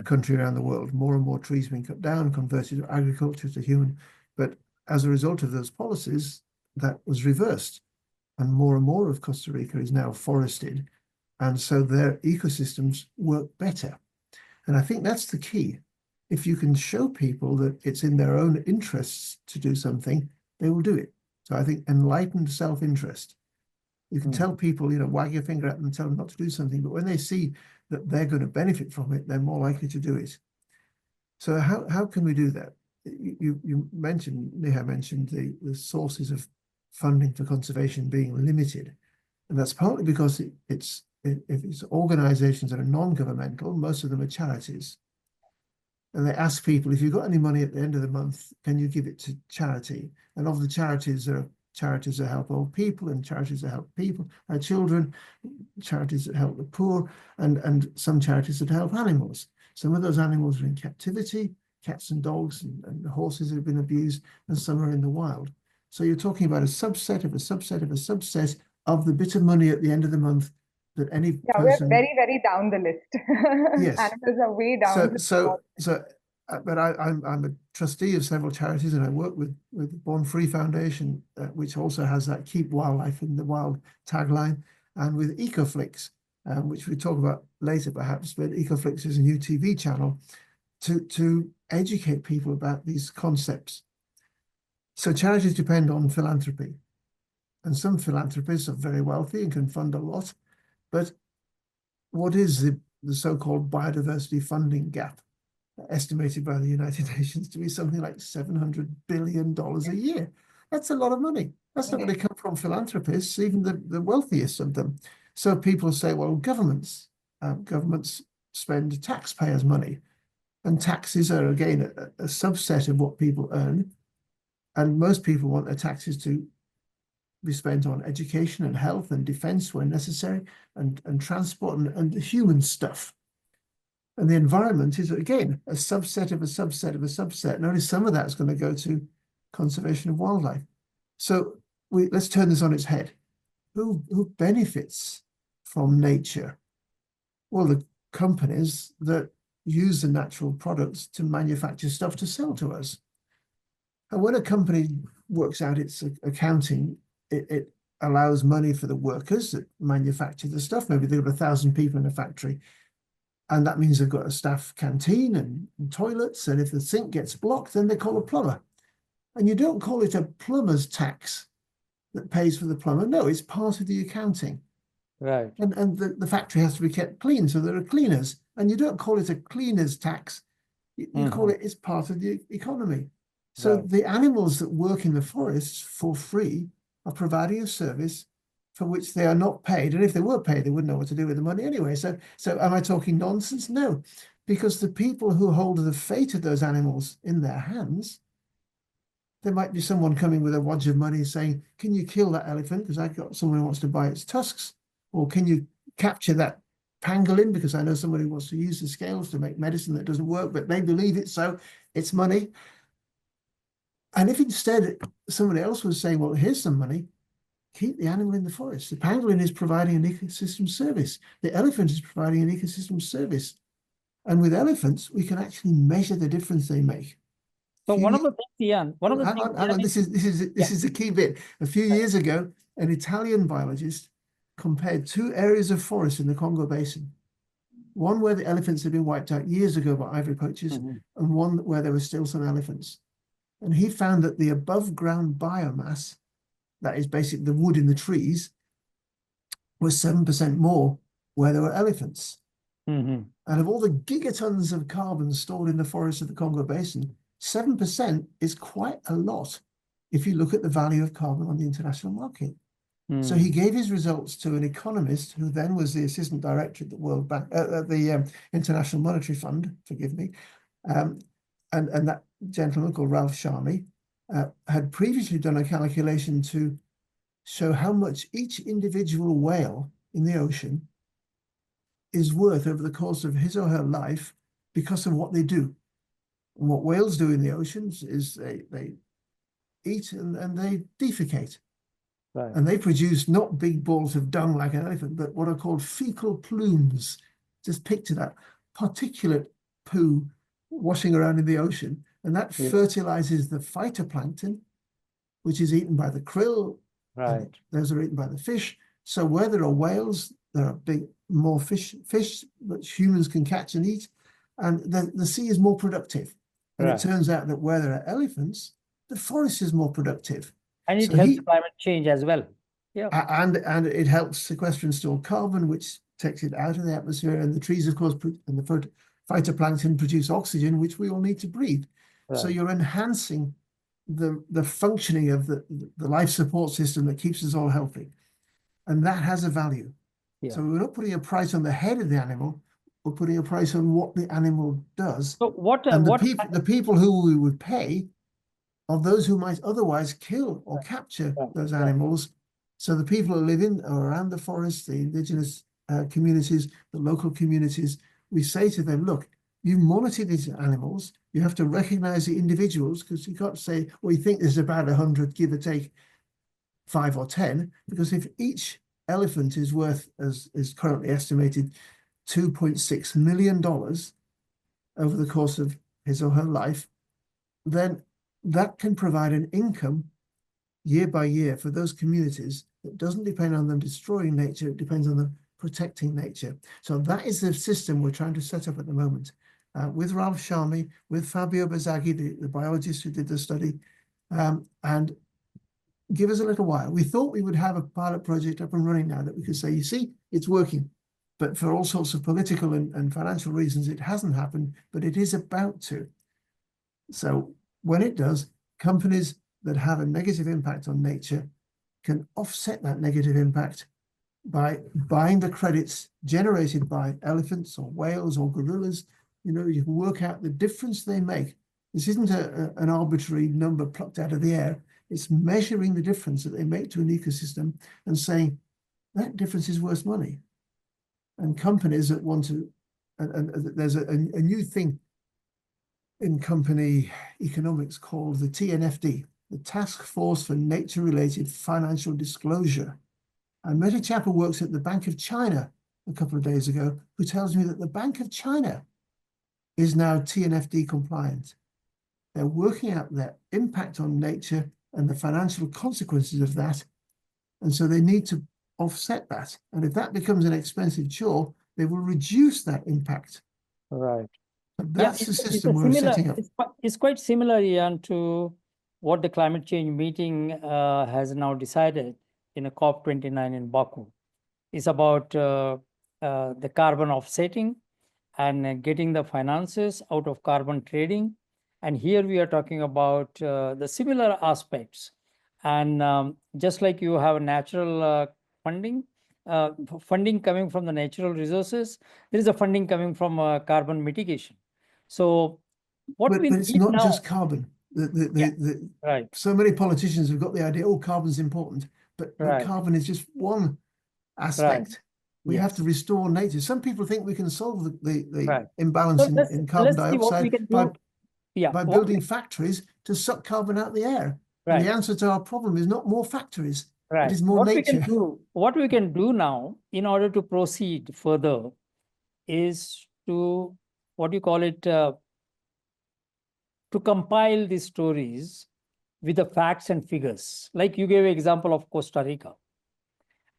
country around the world. More and more trees being cut down, converted to agriculture, to human. But as a result of those policies, that was reversed. And more of Costa Rica is now forested. And so their ecosystems work better. And I think that's the key. If you can show people that it's in their own interests to do something, they will do it. So I think enlightened self-interest. You can tell people, wag your finger at them and tell them not to do something, but when they see that they're going to benefit from it, they're more likely to do it. So how can we do that? You mentioned, Neha mentioned the sources of funding for conservation being limited. And that's partly because if it's organizations that are non-governmental, most of them are charities. And they ask people, if you've got any money at the end of the month, can you give it to charity? And of the charities, there are charities that help old people and charities that help children, charities that help the poor, and some charities that help animals. Some of those animals are in captivity, cats and dogs and horses have been abused, and some are in the wild. So you're talking about a subset of a subset of a subset of the bit of money at the end of the month that any person... we're very, very down the list. Yes. Animals are way down. But I'm a trustee of several charities, and I work with the Born Free Foundation, which also has that Keep Wildlife in the Wild tagline, and with EcoFlix, which we talk about later perhaps, but EcoFlix is a new TV channel to educate people about these concepts. So charities depend on philanthropy, and some philanthropists are very wealthy and can fund a lot, but what is the so-called biodiversity funding gap? Estimated by the United Nations to be something like $700 billion a year. That's a lot of money. That's not going to come from philanthropists, even the wealthiest of them. So people say, well, governments spend taxpayers' money, and taxes are, again, a subset of what people earn. And most people want their taxes to be spent on education and health and defense when necessary, and transport and human stuff. And the environment is, again, a subset of a subset of a subset. And only some of that is going to go to conservation of wildlife. So let's turn this on its head. Who benefits from nature? Well, the companies that use the natural products to manufacture stuff to sell to us. And when a company works out its accounting, it allows money for the workers that manufacture the stuff. Maybe they've got 1,000 people in a factory. And that means they've got a staff canteen and toilets. And if the sink gets blocked, then they call a plumber. And you don't call it a plumber's tax that pays for the plumber. No, it's part of the accounting. Right. And the factory has to be kept clean. So there are cleaners. And you don't call it a cleaner's tax. You call it, it's part of the economy. So the animals that work in the forests for free are providing a service for which they are not paid. And if they were paid, they wouldn't know what to do with the money anyway. So am I talking nonsense? No, because the people who hold the fate of those animals in their hands, there might be someone coming with a wad of money saying, can you kill that elephant? Because I've got someone who wants to buy its tusks. Or can you capture that pangolin? Because I know somebody who wants to use the scales to make medicine that doesn't work, but they believe it, so it's money. And if instead somebody else was saying, well, here's some money, keep the animal in the forest. The pangolin is providing an ecosystem service. The elephant is providing an ecosystem service. And with elephants, we can actually measure the difference they make. So one of the things, Ian, hang on, this is the key bit. A few years ago, an Italian biologist compared two areas of forest in the Congo Basin. One where the elephants had been wiped out years ago by ivory poachers, and one where there were still some elephants. And he found that the above ground biomass, that is basically the wood in the trees, was 7% more where there were elephants. And of all the gigatons of carbon stored in the forests of the Congo Basin, 7% is quite a lot if you look at the value of carbon on the international market. So he gave his results to an economist who then was the assistant director at the World Bank, at the International Monetary Fund, forgive me. And that gentleman called Ralph Sharmy had previously done a calculation to show how much each individual whale in the ocean is worth over the course of his or her life because of what they do. And what whales do in the oceans is they eat and they defecate. Right. And they produce not big balls of dung like an elephant, but what are called fecal plumes. Just picture that particulate poo washing around in the ocean. And that fertilizes the phytoplankton, which is eaten by the krill. Right. Those are eaten by the fish. So where there are whales, there are more fish that humans can catch and eat. And the sea is more productive. And it turns out that where there are elephants, the forest is more productive. And it helps climate change as well. Yeah. And it helps sequester and store carbon, which takes it out of the atmosphere. And the trees, of course, and the phytoplankton produce oxygen, which we all need to breathe. Right. So you're enhancing the functioning of the life support system that keeps us all healthy. And that has a value. Yeah. So we're not putting a price on the head of the animal, we're putting a price on what the animal does. So the people who we would pay are those who might otherwise kill or capture those animals. So the people who live in or around the forest, the indigenous communities, the local communities, we say to them, look, you monitor these animals, you have to recognize the individuals, because you can't say, well, you think there's about 100, give or take 5 or 10, because if each elephant is worth, as is currently estimated, $2.6 million over the course of his or her life, then that can provide an income year by year for those communities that doesn't depend on them destroying nature, it depends on them protecting nature. So that is the system we're trying to set up at the moment. With Ralph Sharmy, with Fabio Bazzaghi, the biologist who did the study, and give us a little while. We thought we would have a pilot project up and running now that we could say, you see, it's working. But for all sorts of political and financial reasons, it hasn't happened, but it is about to. So when it does, companies that have a negative impact on nature can offset that negative impact by buying the credits generated by elephants or whales or gorillas. You know, you can work out the difference they make. This isn't an arbitrary number plucked out of the air. It's measuring the difference that they make to an ecosystem and saying that difference is worth money. And companies that want to, and there's a new thing in company economics called the TNFD, the Task Force for Nature-Related Financial Disclosure. I met a chap who works at the Bank of China a couple of days ago who tells me that the Bank of China is now TNFD compliant. They're working out their impact on nature and the financial consequences of that. And so they need to offset that. And if that becomes an expensive chore, they will reduce that impact. Right. That's the system we're setting up. It's quite similar, Ian, to what the climate change meeting has now decided in a COP29 in Baku. It's about the carbon offsetting and getting the finances out of carbon trading. And here we are talking about the similar aspects. And just like you have natural funding coming from the natural resources, there is a funding coming from carbon mitigation. So what we it's not now, just carbon. Right. So many politicians have got the idea, oh, carbon's important, but carbon is just one aspect. Right. We have to restore nature. Some people think we can solve the imbalance in carbon dioxide by building factories to suck carbon out of the air. Right. And the answer to our problem is not more factories. Right. It is more nature. What we can do now in order to proceed further is to, what do you call it, to compile these stories with the facts and figures. Like you gave an example of Costa Rica.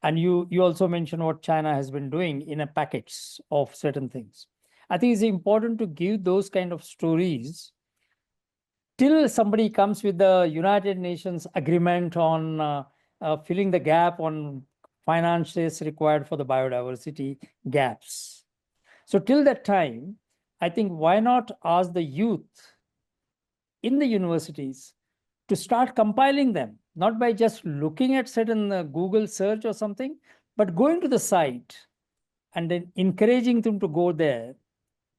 And you also mentioned what China has been doing in a packets of certain things. I think it's important to give those kind of stories till somebody comes with the United Nations agreement on filling the gap on finances required for the biodiversity gaps. So till that time, I think why not ask the youth in the universities to start compiling them, not by just looking at certain Google search or something, but going to the site and then encouraging them to go there,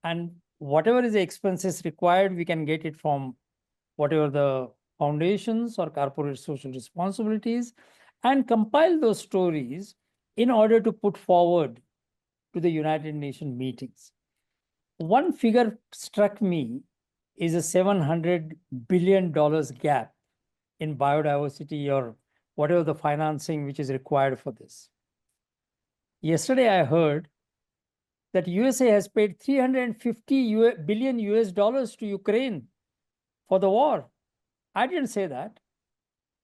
and whatever is the expenses required, we can get it from whatever the foundations or corporate social responsibilities, and compile those stories in order to put forward to the United Nations meetings. One figure struck me is a $700 billion gap in biodiversity or whatever the financing which is required for this. Yesterday, I heard that USA has paid 350 billion US dollars to Ukraine for the war. I didn't say that.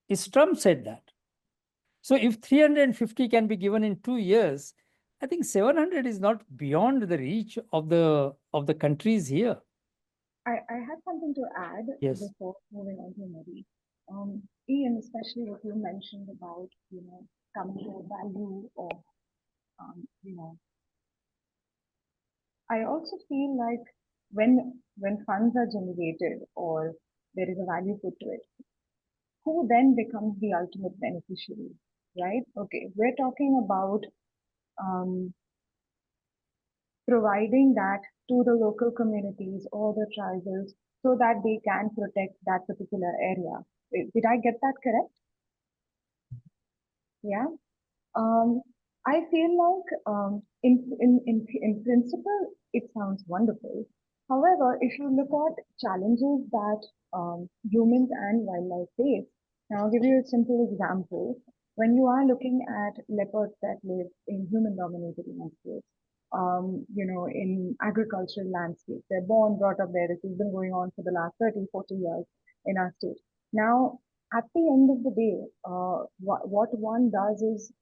It's Trump said that. So if 350 can be given in 2 years, I think 700 is not beyond the reach of the countries here. I had something to add Yes. before moving on to Modi. Ian, especially what you mentioned about, coming to a value of, I also feel like when funds are generated or there is a value put to it, who then becomes the ultimate beneficiary, right? Okay, we're talking about providing that to the local communities or the tribals so that they can protect that particular area. Did I get that correct? Yeah. I feel like in principle, it sounds wonderful. However, if you look at challenges that humans and wildlife face, now I'll give you a simple example. When you are looking at leopards that live in human-dominated landscapes, in agricultural landscapes, they're born, brought up there. This has been going on for the last 30, 40 years in our state. Now, at the end of the day, what one does is,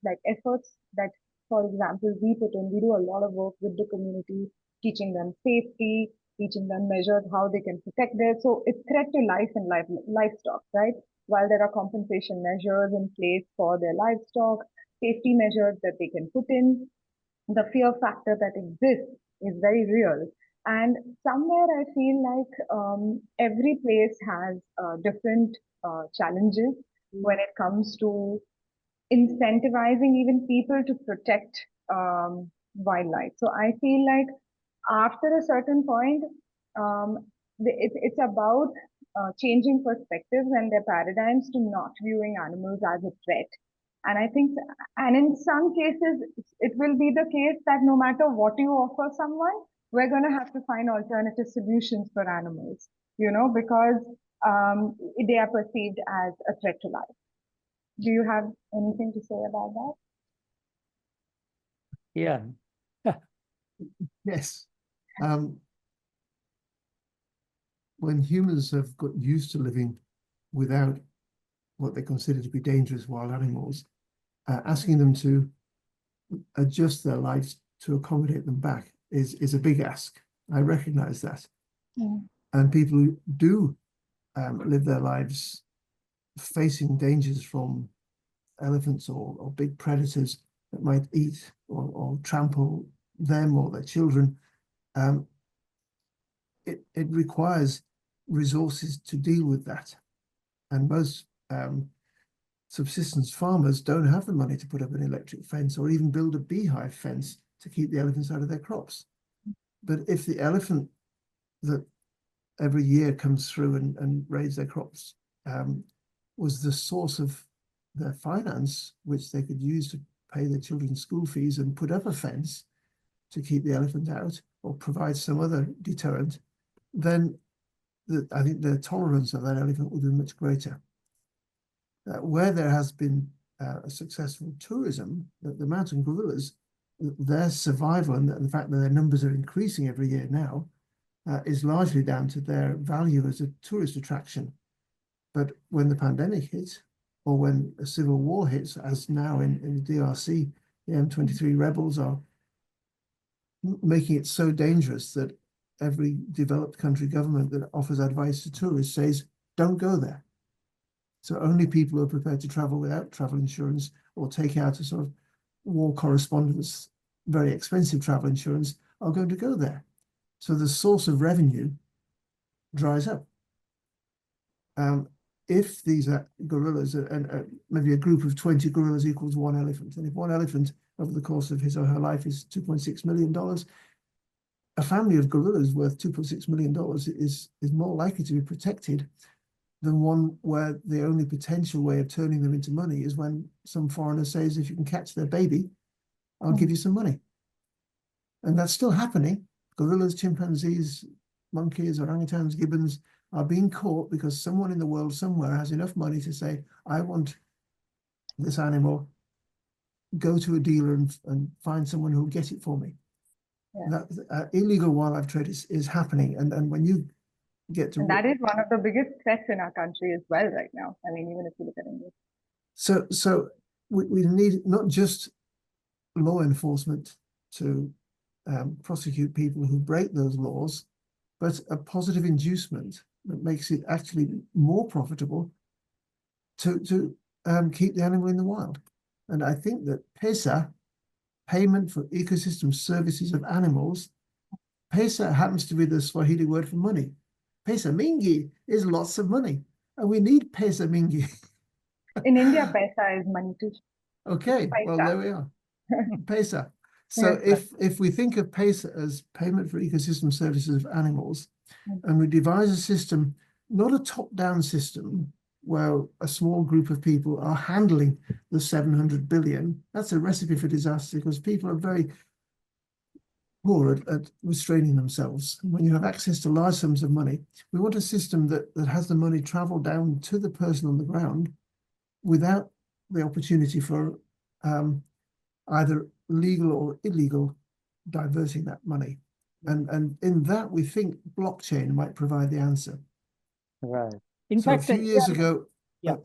like efforts that, for example, we put in, we do a lot of work with the community, teaching them safety, teaching them measures how they can protect their, so it's threat to life and livestock, right? While there are compensation measures in place for their livestock, safety measures that they can put in, the fear factor that exists is very real. And somewhere I feel like every place has different challenges when it comes to incentivizing even people to protect wildlife. So I feel like after a certain point, it's about changing perspectives and their paradigms to not viewing animals as a threat. And I think, and in some cases, it will be the case that no matter what you offer someone, we're going to have to find alternative solutions for animals, because they are perceived as a threat to life. Do you have anything to say about that? Yeah. Yes. When humans have got used to living without what they consider to be dangerous wild animals, asking them to adjust their lives to accommodate them back is a big ask. I recognize that. Yeah. And people who do live their lives facing dangers from elephants or big predators that might eat or trample them or their children, it requires resources to deal with that. And most subsistence farmers don't have the money to put up an electric fence or even build a beehive fence to keep the elephants out of their crops. But if the elephant that every year comes through and raids their crops was the source of their finance, which they could use to pay their children's school fees and put up a fence to keep the elephant out or provide some other deterrent, then I think the tolerance of that elephant would be much greater. Where there has been a successful tourism, the mountain gorillas, their survival and the fact that their numbers are increasing every year now is largely down to their value as a tourist attraction. But when the pandemic hits, or when a civil war hits, as now in the DRC, the M23 rebels are making it so dangerous that every developed country government that offers advice to tourists says, don't go there. So only people who are prepared to travel without travel insurance or take out a sort of war correspondence, very expensive travel insurance, are going to go there. So the source of revenue dries up. if these gorillas and maybe a group of 20 gorillas equals one elephant, and if one elephant over the course of his or her life is $2.6 million, a family of gorillas worth $2.6 million is more likely to be protected than one where the only potential way of turning them into money is when some foreigner says, if you can catch their baby, I'll give you some money. And that's still happening. Gorillas, chimpanzees, monkeys, orangutans, gibbons are being caught because someone in the world somewhere has enough money to say, I want this animal, go to a dealer and find someone who'll get it for me. Yeah. That illegal wildlife trade is happening. And when you get to... And that is one of the biggest threats in our country as well right now. I mean, even if you look at India. So we need not just law enforcement to prosecute people who break those laws, but a positive inducement that makes it actually more profitable to keep the animal in the wild. And I think that PESA, payment for ecosystem services of animals, PESA happens to be the Swahili word for money. Pesa mingi is lots of money, and we need pesa mingi. In India, paisa is money too. Okay, well, Paisa. there we are. Pesa. So if we think of PESA as payment for ecosystem services of animals, and we devise a system, not a top-down system where a small group of people are handling the 700 billion, that's a recipe for disaster because people are very poor at restraining themselves. When you have access to large sums of money, we want a system that has the money travel down to the person on the ground without the opportunity for either legal or illegal diverting that money. And in that, we think blockchain might provide the answer. Right. In So fact, a few years ago, yeah.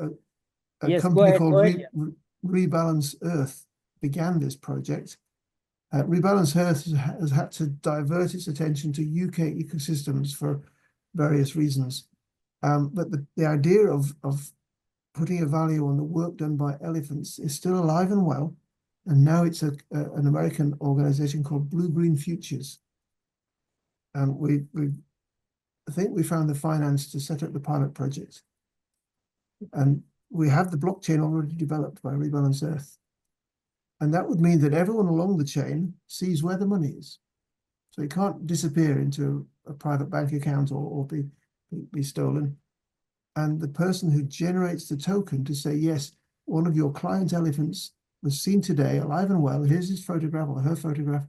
a Yes, company go called ahead. Rebalance Earth began this project. Rebalance Earth has had to divert its attention to UK ecosystems for various reasons. But the idea of putting a value on the work done by elephants is still alive and well. And now it's an American organization called Blue Green Futures. And I think we found the finance to set up the pilot project. And we have the blockchain already developed by Rebalance Earth. And that would mean that everyone along the chain sees where the money is. So it can't disappear into a private bank account or be stolen. And the person who generates the token to say, yes, one of your client elephants was seen today alive and well, here's his photograph or her photograph,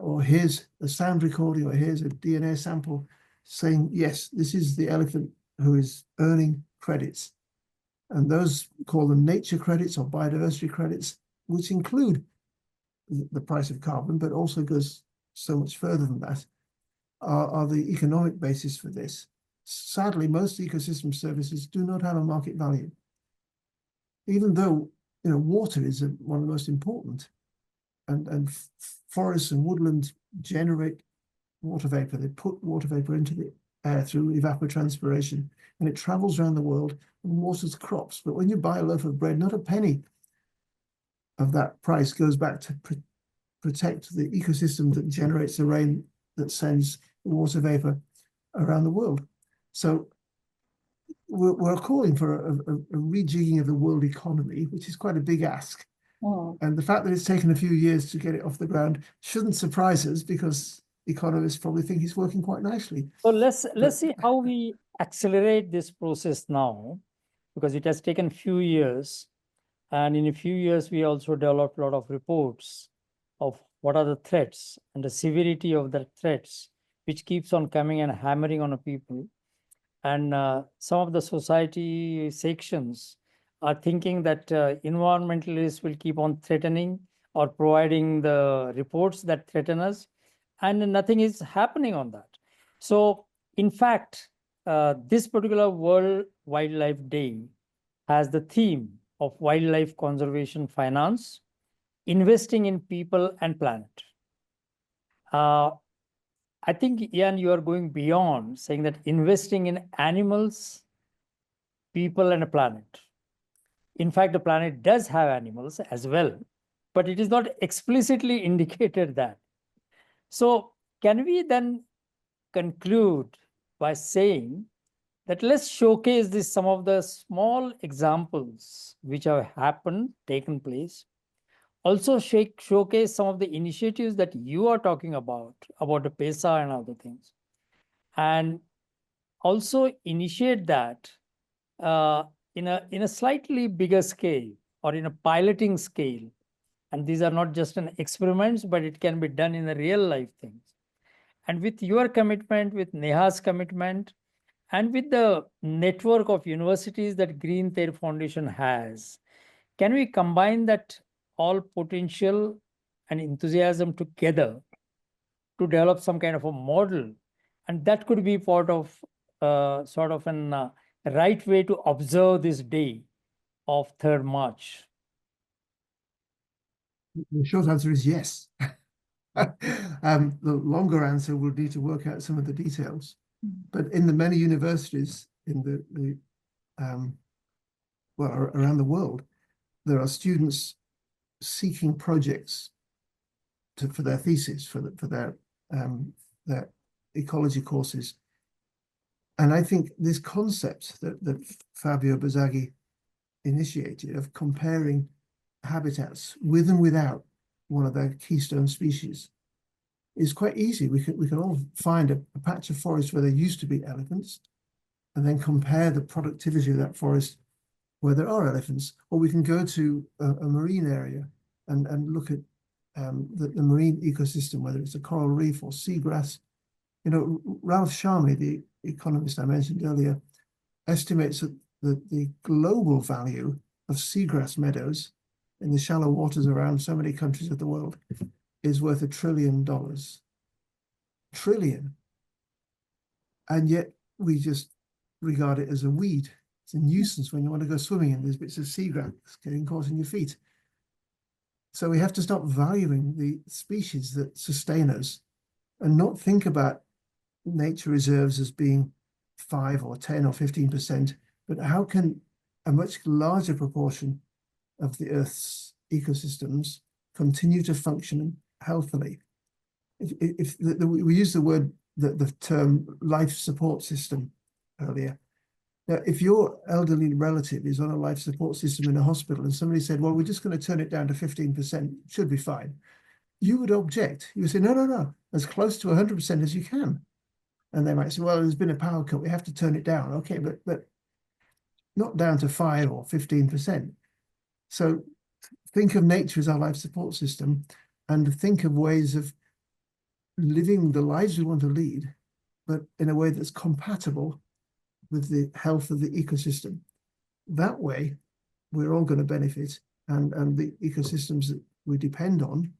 or here's a sound recording, or here's a DNA sample saying, yes, this is the elephant who is earning credits. And those, call them nature credits or biodiversity credits, which include the price of carbon, but also goes so much further than that, are the economic basis for this. Sadly, most ecosystem services do not have a market value. Even though, water is one of the most important, and forests and woodlands generate water vapor. They put water vapor into the air through evapotranspiration, and it travels around the world and waters crops. But when you buy a loaf of bread, not a penny of that price goes back to protect the ecosystem that generates the rain that sends the water vapor around the world. So we're calling for a rejigging of the world economy, which is quite a big ask. And the fact that it's taken a few years to get it off the ground shouldn't surprise us, because economists probably think it's working quite nicely. So let's see how we accelerate this process now, because it has taken a few years. And in a few years, we also developed a lot of reports of what are the threats and the severity of the threats, which keeps on coming and hammering on a people. And some of the society sections are thinking that environmentalists will keep on threatening or providing the reports that threaten us, and nothing is happening on that. So in fact, this particular World Wildlife Day has the theme of wildlife conservation finance, investing in people and planet. I think, Ian, you are going beyond saying that investing in animals, people, and a planet. In fact, the planet does have animals as well, but it is not explicitly indicated that. So can we then conclude by saying that let's showcase this, some of the small examples which have happened, taken place. Also showcase some of the initiatives that you are talking about the PESA and other things. And also initiate that in a slightly bigger scale or in a piloting scale. And these are not just an experiments, but it can be done in a real life things. And with your commitment, with Neha's commitment, and with the network of universities that Green Thair Foundation has, can we combine that all potential and enthusiasm together to develop some kind of a model? And that could be part of sort of an right way to observe this day of 3rd March. The short answer is yes. The longer answer will need to work out some of the details. But in the many universities in well, around the world, there are students seeking projects for their thesis, for their ecology courses. And I think this concept that Fabio Bazzaghi initiated of comparing habitats with and without one of their keystone species is quite easy. We can all find a patch of forest where there used to be elephants and then compare the productivity of that forest where there are elephants, or we can go to a marine area and look at the marine ecosystem, whether it's a coral reef or seagrass. You know, Ralph Sharma, the economist I mentioned earlier, estimates that the global value of seagrass meadows in the shallow waters around so many countries of the world is worth $1 trillion. Trillion. And yet we just regard it as a weed. It's a nuisance when you want to go swimming and there's bits of seagrass getting caught in your feet. So we have to stop valuing the species that sustain us and not think about nature reserves as being 5 or 10 or 15%, but how can a much larger proportion of the Earth's ecosystems continue to function healthily? If we use the term life support system earlier. Now, if your elderly relative is on a life support system in a hospital and somebody said, well, we're just going to turn it down to 15%, should be fine, you would object. You would say, no, as close to 100% as you can. And they might say, well, there's been a power cut, we have to turn it down. Okay, but not down to 5 or 15%. So think of nature as our life support system and think of ways of living the lives we want to lead, but in a way that's compatible with the health of the ecosystem. That way, we're all going to benefit, and the ecosystems that we depend on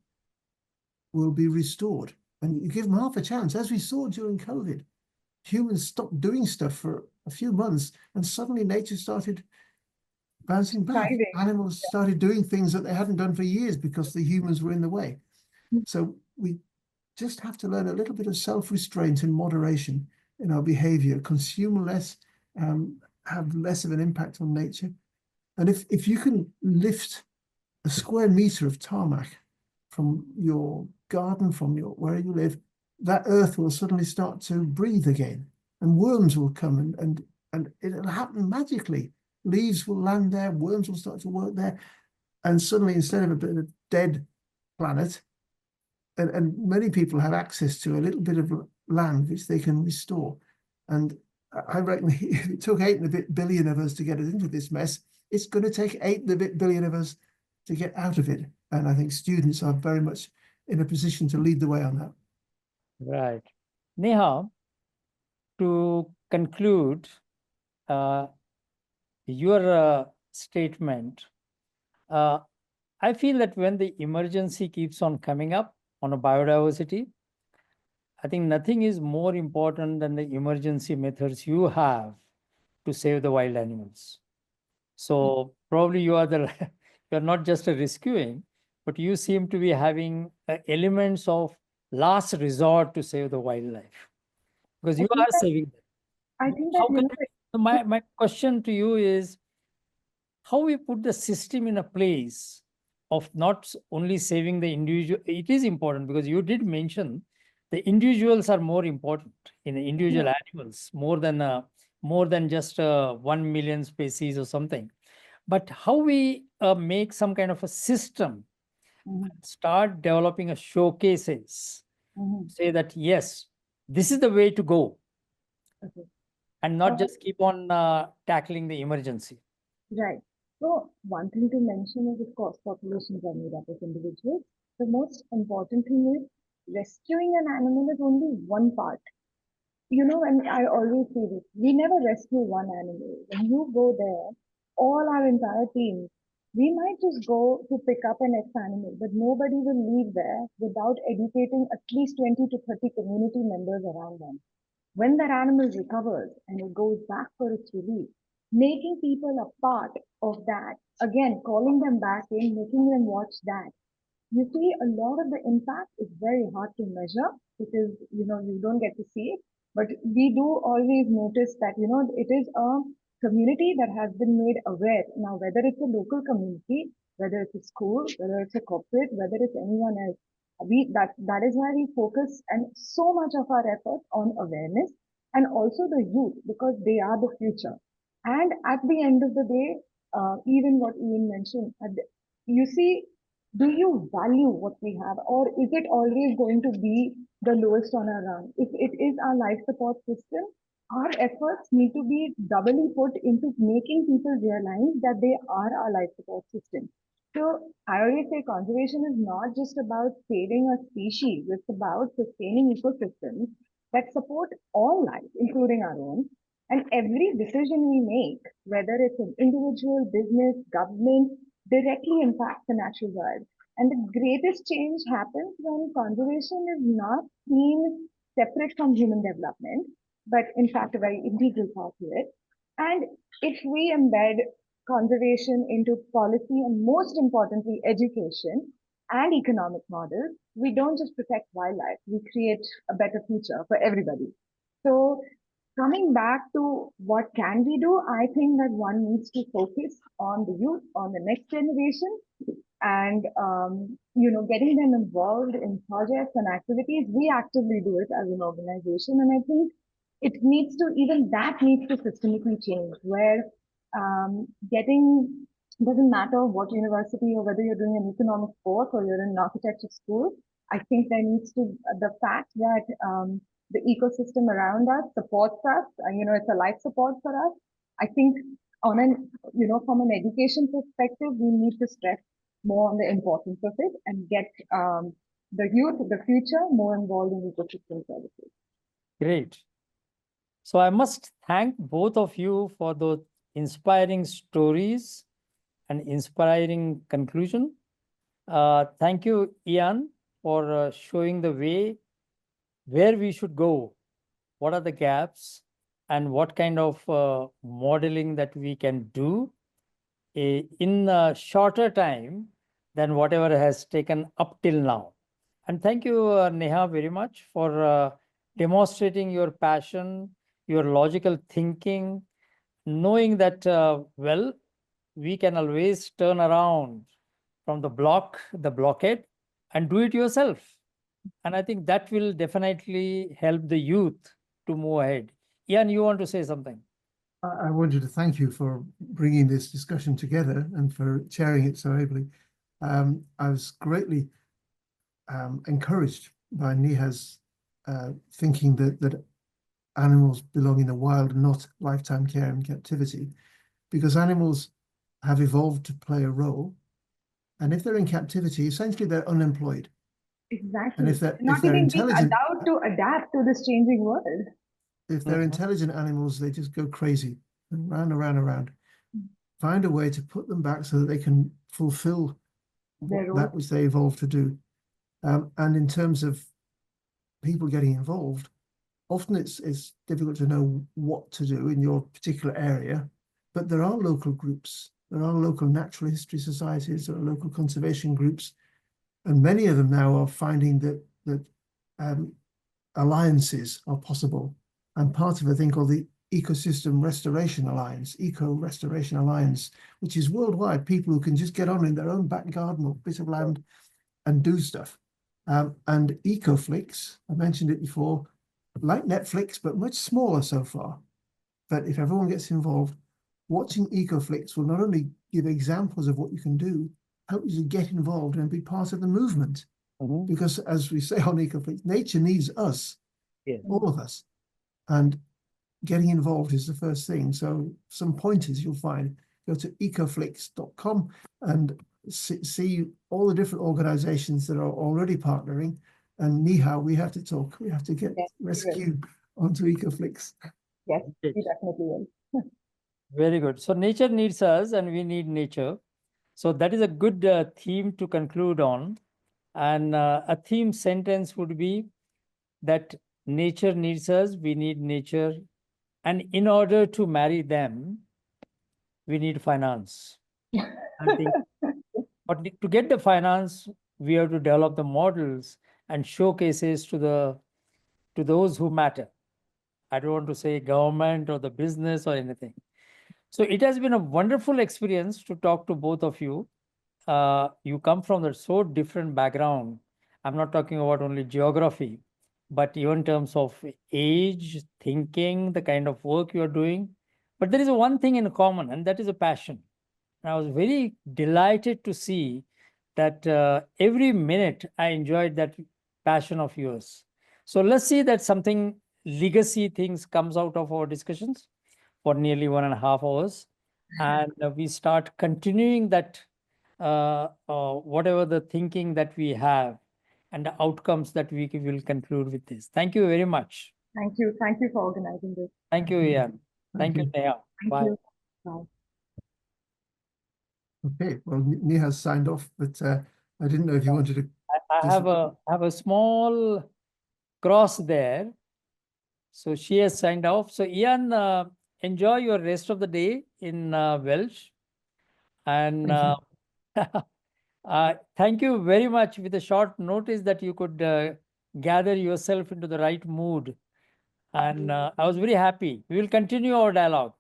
will be restored. And you give them half a chance, as we saw during COVID. Humans stopped doing stuff for a few months, and suddenly nature started bouncing back. Thriving. Animals started doing things that they hadn't done for years because the humans were in the way. So we just have to learn a little bit of self-restraint and moderation in our behavior, consume less, have less of an impact on nature. And if you can lift a square meter of tarmac from your garden, from where you live, that earth will suddenly start to breathe again, and worms will come and it'll happen magically. Leaves will land there, worms will start to work there, and suddenly, instead of a bit of a dead planet, and many people have access to a little bit of land which they can restore. And I reckon if it took 8 and a bit billion of us to get us into this mess, it's going to take 8 and a bit billion of us to get out of it. And I think students are very much in a position to lead the way on that. Right. Neha, to conclude your statement, I feel that when the emergency keeps on coming up on a biodiversity, I think nothing is more important than the emergency methods you have to save the wild animals. So probably you are you're not just a rescuing, but you seem to be having elements of last resort to save the wildlife, because you are saving them. I think that, My question to you is how we put the system in a place of not only saving the individual. It is important because you did mention the individuals are more important in the individual animals more than more than just 1 million species or something. But how we make some kind of a system, Mhm. start developing a showcases, Mhm. say that, yes, this is the way to go, Okay. and not Uh, just keep on tackling the emergency. Right. So one thing to mention is, of course, populations are made up of individuals. The most important thing is rescuing an animal is only one part. You know, and I always say this, we never rescue one animal. When you go there, all our entire team, we might just go to pick up an ex animal, but nobody will leave there without educating at least 20 to 30 community members around them. When that animal recovers and it goes back for its release, making people a part of that, again, calling them back in, making them watch that. You see, a lot of the impact is very hard to measure because, you don't get to see it. But we do always notice that, it is a community that has been made aware. Now, whether it's a local community, whether it's a school, whether it's a corporate, whether it's anyone else, that is why we focus and so much of our effort on awareness and also the youth because they are the future. And at the end of the day, even what Ian mentioned, you see, do you value what we have, or is it always going to be the lowest on our rung? If it is our life support system, our efforts need to be doubly put into making people realize that they are our life support system. So I always say conservation is not just about saving a species, it's about sustaining ecosystems that support all life, including our own. And every decision we make, whether it's an individual, business, government, directly impacts the natural world. And the greatest change happens when conservation is not seen separate from human development, but in fact a very integral part to it. And if we embed conservation into policy and most importantly education and economic models, we don't just protect wildlife, we create a better future for everybody. So coming back to what can we do, I think that one needs to focus on the youth, on the next generation, and getting them involved in projects and activities. We actively do it as an organization, and I think it needs to even that needs to systemically change. Where getting doesn't matter what university or whether you're doing an economics course or you're in an architecture school. I think there needs to the fact that the ecosystem around us supports us. It's a life support for us. I think on an from an education perspective, we need to stress more on the importance of it and get the youth, the future, more involved in ecosystem services. Great. So I must thank both of you for those inspiring stories and inspiring conclusion. Thank you, Ian, for showing the way where we should go, what are the gaps, and what kind of modeling that we can do in a shorter time than whatever has taken up till now. And thank you, Neha, very much for demonstrating your passion, your logical thinking, knowing that, well, we can always turn around from the blockade, and do it yourself. And I think that will definitely help the youth to move ahead. Ian, you want to say something? I wanted to thank you for bringing this discussion together and for chairing it so ably. I was greatly encouraged by Neha's thinking that animals belong in the wild and not lifetime care and captivity, because animals have evolved to play a role. And if they're in captivity, essentially they're unemployed. Exactly. And if they're Not even being intelligent, allowed to adapt to this changing world. if they're intelligent animals, they just go crazy and round and round and round. Find a way to put them back so that they can fulfill that which they evolved to do. And in terms of people getting involved, often it's difficult to know what to do in your particular area, but there are local groups, there are local natural history societies, there are local conservation groups, and many of them now are finding that alliances are possible. I'm part of a thing called the Ecosystem Restoration Alliance, Eco Restoration Alliance, which is worldwide, people who can just get on in their own back garden or bit of land and do stuff. And EcoFlix, I mentioned it before, like Netflix, but much smaller so far. that if everyone gets involved, watching EcoFlix will not only give examples of what you can do, help you to get involved and be part of the movement. Mhm. Because as we say on EcoFlix, nature needs us, Yes. all of us. And getting involved is the first thing. So some pointers you'll find. Go to ecoflix.com and see all the different organizations that are already partnering. And Neha, we have to talk. We have to get Yes, we will. rescue onto EcoFlix. Yes, Yes. we definitely will. Very good. So nature needs us and we need nature. So that is a good theme to conclude on. And a theme sentence would be that nature needs us, we need nature. And in order to marry them, we need finance. I think, but to get the finance, we have to develop the models and showcases to those who matter. I don't want to say government or the business or anything. So it has been a wonderful experience to talk to both of you. You come from a so different background. I'm not talking about only geography, but even in terms of age, thinking, the kind of work you are doing. But there is one thing in common, and that is a passion. And I was very delighted to see that every minute I enjoyed that passion of yours. So let's see that something legacy things comes out of our discussions for nearly 1.5 hours. And we start continuing that whatever the thinking that we have and the outcomes that we will conclude with this. Thank you very much. Thank you. Thank you for organizing this. Thank you, Ian. Thank Thank you, you. Neha. Thank Bye. you. Bye. Okay, well, Neha's signed off, but I didn't know if you wanted to. I have a small cross there. So she has signed off. So Ian, enjoy your rest of the day in Welsh. And thank you very much with a short notice that you could gather yourself into the right mood. And I was very happy. We will continue our dialogue.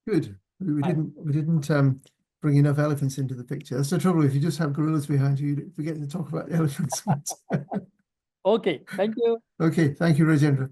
Good. We didn't bring enough elephants into the picture. That's the trouble. If you just have gorillas behind you, you forget to talk about the elephants. Okay, thank you. Okay, thank you, Rajendra.